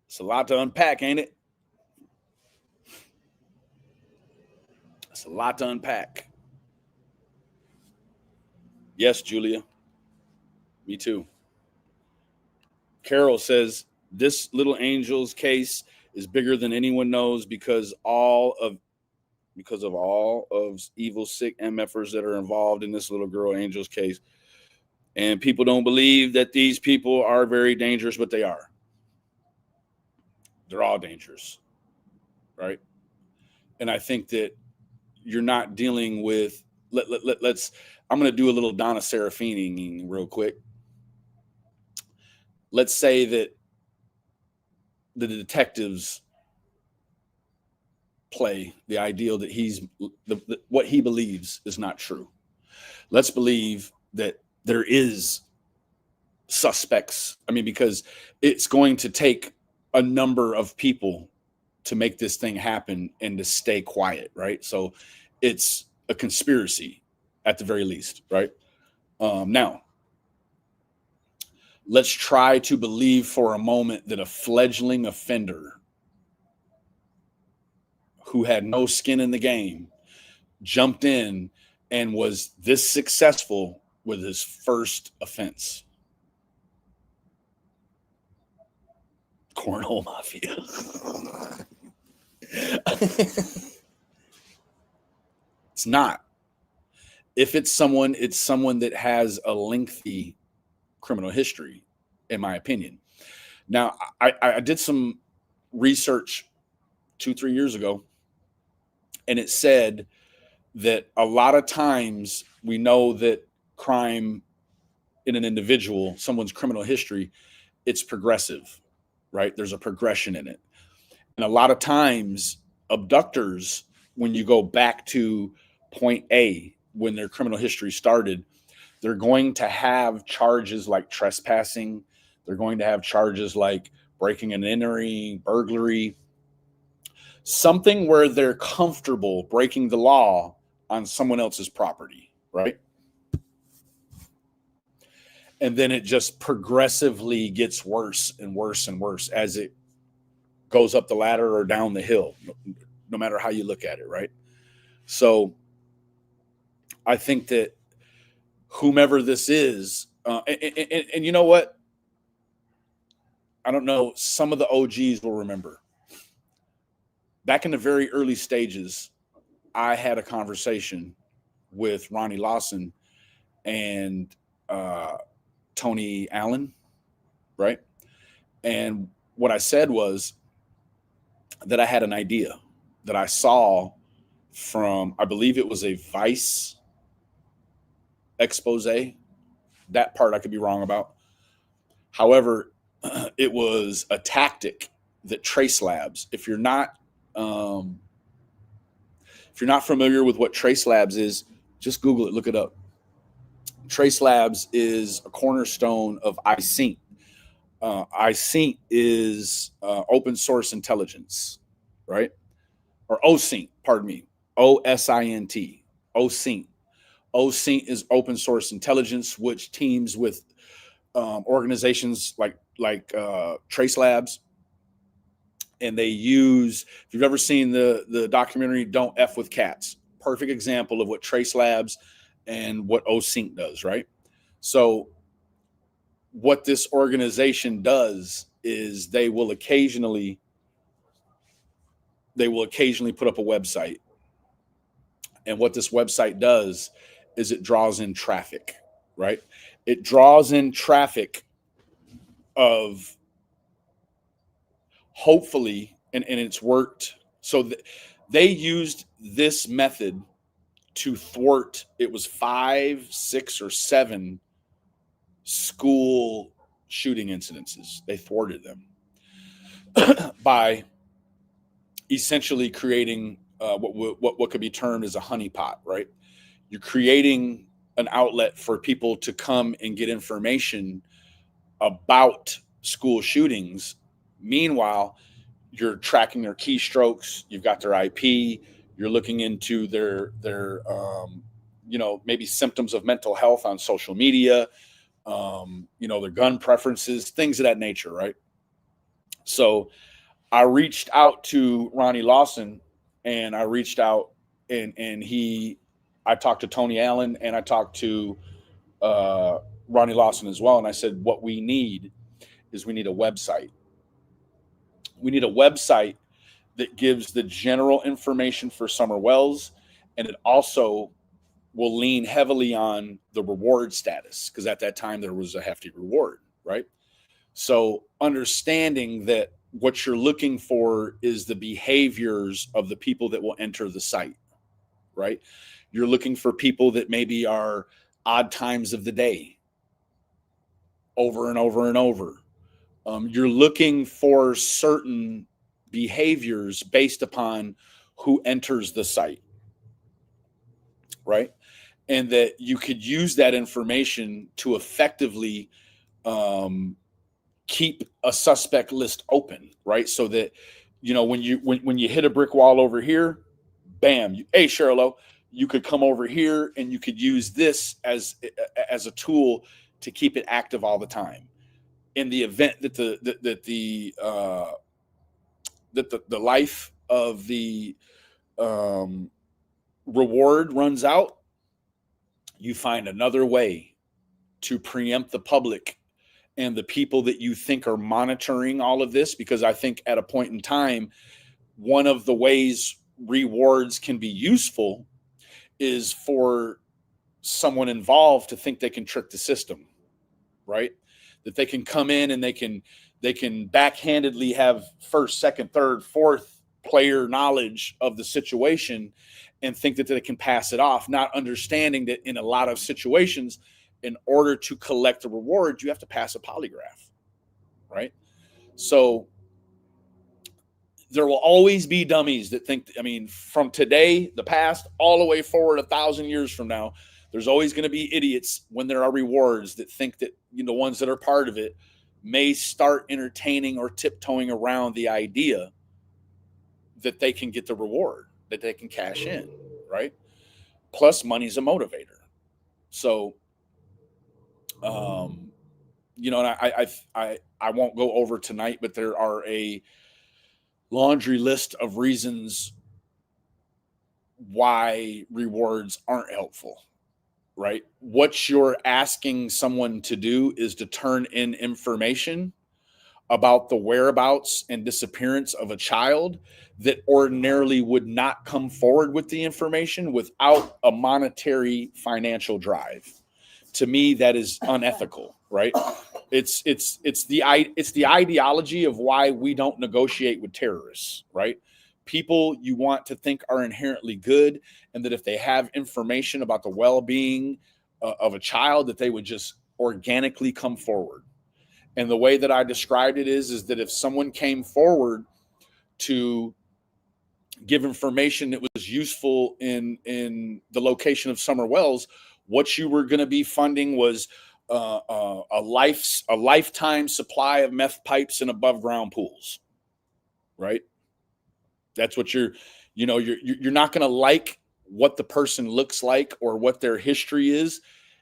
It's a lot to unpack, ain't it? It's a lot to unpack. Yes, Julia. Me too. Carol says, this little angel's case is bigger than anyone knows because of all of evil, sick MFers that are involved in this little girl angel's case. And people don't believe that these people are very dangerous, but they are. They're all dangerous, right? And I think that you're not dealing with, let's, I'm going to do a little Donna Seraphina real quick. Let's say that the detectives play the ideal that what he believes is not true. Let's believe that there is suspects. I mean, because it's going to take a number of people to make this thing happen and to stay quiet, right? So it's a conspiracy at the very least, right? Now, let's try to believe for a moment that a fledgling offender who had no skin in the game jumped in and was this successful with his first offense. Cornhole Mafia. It's not. If it's someone that has a lengthy criminal history, in my opinion. Now, I did some research 2-3 years ago, and it said that a lot of times we know that crime in an individual, someone's criminal history, it's progressive, right? There's a progression in it. And a lot of times abductors, when you go back to point A, when their criminal history started, they're going to have charges like trespassing. They're going to have charges like breaking and entering, burglary, something where they're comfortable breaking the law on someone else's property, right? And then it just progressively gets worse and worse and worse as it goes up the ladder or down the hill, no matter how you look at it, right? So I think that whomever this is, and you know what? I don't know, some of the OGs will remember. Back in the very early stages, I had a conversation with Ronnie Lawson and Tony Allen, right? And what I said was that I had an idea that I saw from, I believe it was a Vice expose. That part I could be wrong about. However, it was a tactic that Trace Labs, if you're not familiar with what Trace Labs is, just Google it, look it up. Trace Labs is a cornerstone of iSync. iSync is open source intelligence, right? Or OSINT, pardon me, OSINT, OSINT. OSINT is open source intelligence, which teams with organizations like Trace Labs, and they use. If you've ever seen the documentary "Don't F with Cats," perfect example of what Trace Labs and what OSINT does, right? So what this organization does is they will occasionally put up a website. And what this website does is it draws in traffic, right? It draws in traffic of, hopefully, and it's worked. So they used this method to thwart, it was 5, 6, or 7 school shooting incidences. They thwarted them by essentially creating what could be termed as a honeypot, right? You're creating an outlet for people to come and get information about school shootings. Meanwhile, you're tracking their keystrokes. You've got their IP. You're looking into their maybe symptoms of mental health on social media, their gun preferences, things of that nature, right? So I reached out to Ronnie Lawson, and I reached out and I talked to Tony Allen, and I talked to Ronnie Lawson as well. And I said, what we need is we need a website. We need a website that gives the general information for Summer Wells, and it also will lean heavily on the reward status, because at that time there was a hefty reward, right? So understanding that what you're looking for is the behaviors of the people that will enter the site, right? You're looking for people that maybe are odd times of the day, over and over and over. You're looking for certain behaviors based upon who enters the site, right? And that you could use that information to effectively keep a suspect list open, right? So that, you know, when you hit a brick wall over here, bam, hey Sherlo, you could come over here and you could use this as a tool to keep it active all the time. In the event that the life of the reward runs out, you find another way to preempt the public and the people that you think are monitoring all of this. Because I think at a point in time, one of the ways rewards can be useful is for someone involved to think they can trick the system, right? That they can come in and they can backhandedly have first, second, third, fourth player knowledge of the situation and think that they can pass it off, not understanding that in a lot of situations, in order to collect the reward, you have to pass a polygraph, right? So there will always be dummies that think, I mean, from today, the past, all the way forward 1,000 years from now, there's always going to be idiots when there are rewards that think that, you know, the ones that are part of it may start entertaining or tiptoeing around the idea that they can get the reward, that they can cash in, right? Plus, money's a motivator. So, you know, and I won't go over tonight, but there are a laundry list of reasons why rewards aren't helpful, right? What you're asking someone to do is to turn in information about the whereabouts and disappearance of a child that ordinarily would not come forward with the information without a monetary financial drive. To me, that is unethical, right? It's the ideology of why we don't negotiate with terrorists, right? People you want to think are inherently good, and that if they have information about the well-being of a child, that they would just organically come forward. And the way that I described it is that if someone came forward to give information that was useful in the location of Summer Wells, what you were going to be funding was a lifetime supply of meth pipes and above ground pools, right? That's what you're not going to like what the person looks like or what their history is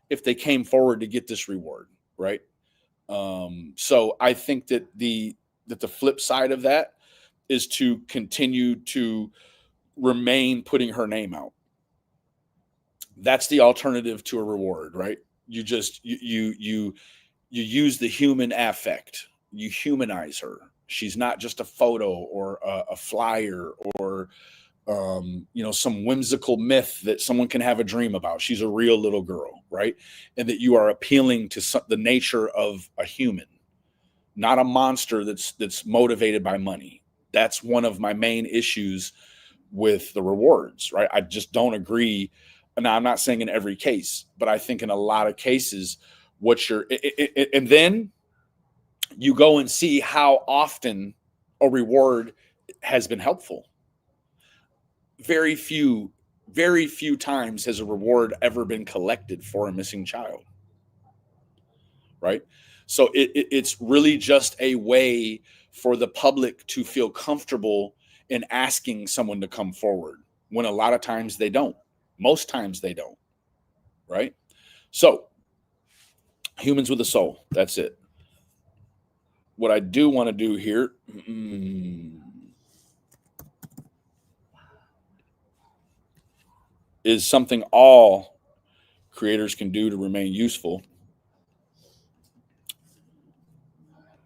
if they came forward to get this reward, right? So I think that the flip side of that is to continue to remain putting her name out. That's the alternative to a reward, right? You use the human affect. You humanize her. She's not just a photo or a flyer or some whimsical myth that someone can have a dream about. She's a real little girl, right? And that you are appealing to the nature of a human, not a monster that's motivated by money. That's one of my main issues with the rewards, right? I just don't agree. Now, I'm not saying in every case, but I think in a lot of cases, and then you go and see how often a reward has been helpful. Very few times has a reward ever been collected for a missing child, right? So it's really just a way for the public to feel comfortable in asking someone to come forward, when a lot of times they don't. Most times they don't, right? So, humans with a soul, that's it. What I do want to do here is something all creators can do to remain useful.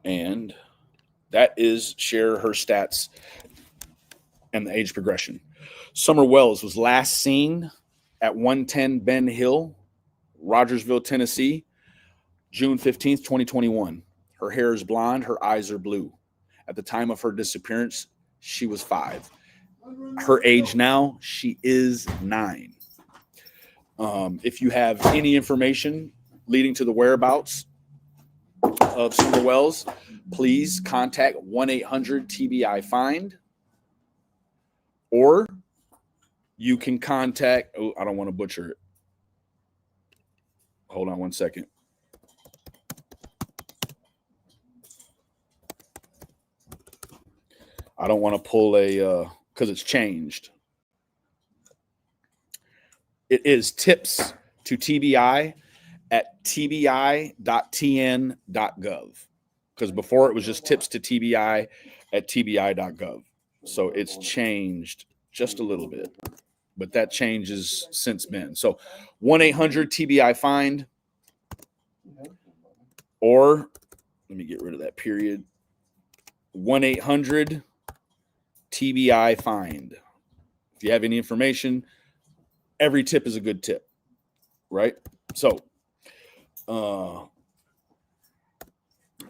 And that is share her stats and the age progression. Summer Wells was last seen at 110 Ben Hill, Rogersville, Tennessee, June 15th, 2021. Her hair is blonde. Her eyes are blue. At the time of her disappearance, she was 5. Her age now, she is 9. If you have any information leading to the whereabouts of Summer Wells, please contact 1-800-TBI-FIND, or you can contact, oh, I don't want to butcher it. Hold on one second. I don't want to pull a, because it's changed. It is tips to TBI at tbi.tn.gov. Because before it was just tips to TBI at tbi.gov. So it's changed just a little bit, but that change has since been. So 1-800-TBI-FIND, or let me get rid of that period. 1-800-TBI-FIND. If you have any information, every tip is a good tip, right? So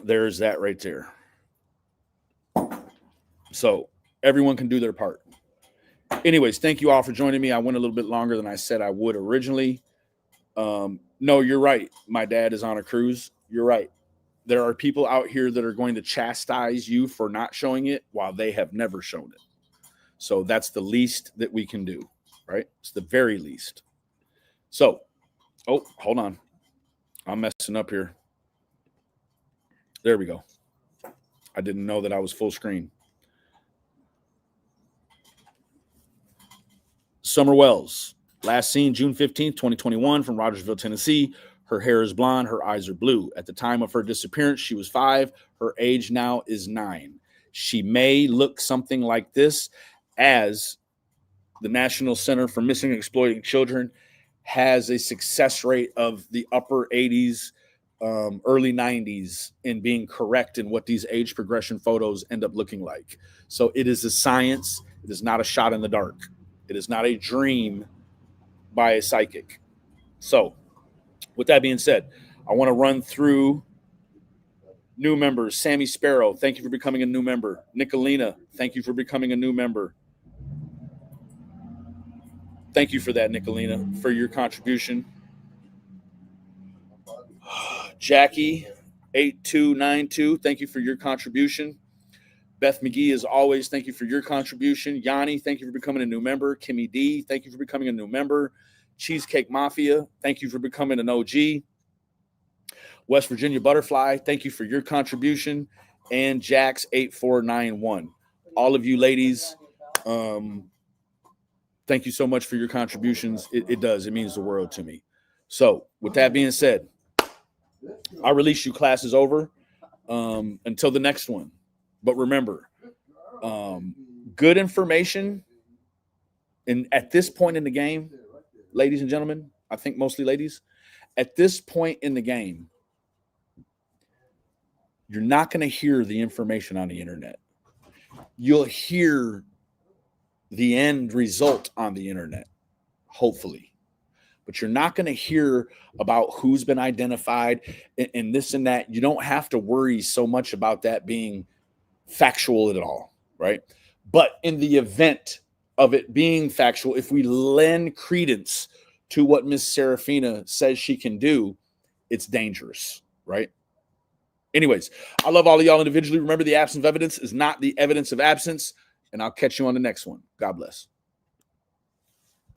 there's that right there. So everyone can do their part. Anyways, thank you all for joining me. I went a little bit longer than I said I would originally. No, you're right. My dad is on a cruise. You're right. There are people out here that are going to chastise you for not showing it while they have never shown it. So that's the least that we can do, right? It's the very least. So, oh, hold on. I'm messing up here. There we go. I didn't know that I was full screen. Summer Wells, last seen June 15th, 2021 from Rogersville, Tennessee. Her hair is blonde. Her eyes are blue. At the time of her disappearance, she was 5. Her age now is 9. She may look something like this, as the National Center for Missing and Exploiting Children has a success rate of the upper 80s, early 90s in being correct in what these age progression photos end up looking like. So it is a science. It is not a shot in the dark. It is not a dream by a psychic. So with that being said, I want to run through new members. Sammy Sparrow, thank you for becoming a new member. Nicolina, thank you for becoming a new member. Thank you for that, Nicolina, for your contribution. Jackie, 8292, thank you for your contribution. Beth McGee, as always, thank you for your contribution. Yanni, thank you for becoming a new member. Kimmy D, thank you for becoming a new member. Cheesecake Mafia, thank you for becoming an OG. West Virginia Butterfly, thank you for your contribution. And Jax 8491. All of you ladies, thank you so much for your contributions. It does. It means the world to me. So with that being said, our release you class is over until the next one. But remember, good information at this point in the game, ladies and gentlemen, I think mostly ladies, at this point in the game, you're not going to hear the information on the internet. You'll hear the end result on the internet, hopefully. But you're not going to hear about who's been identified and this and that. You don't have to worry so much about that being factual at all, right? But in the event of it being factual, if we lend credence to what Miss Seraphina says she can do, it's dangerous, right? Anyways, I love all of y'all individually. Remember, the absence of evidence is not the evidence of absence, and I'll catch you on the next one. God bless.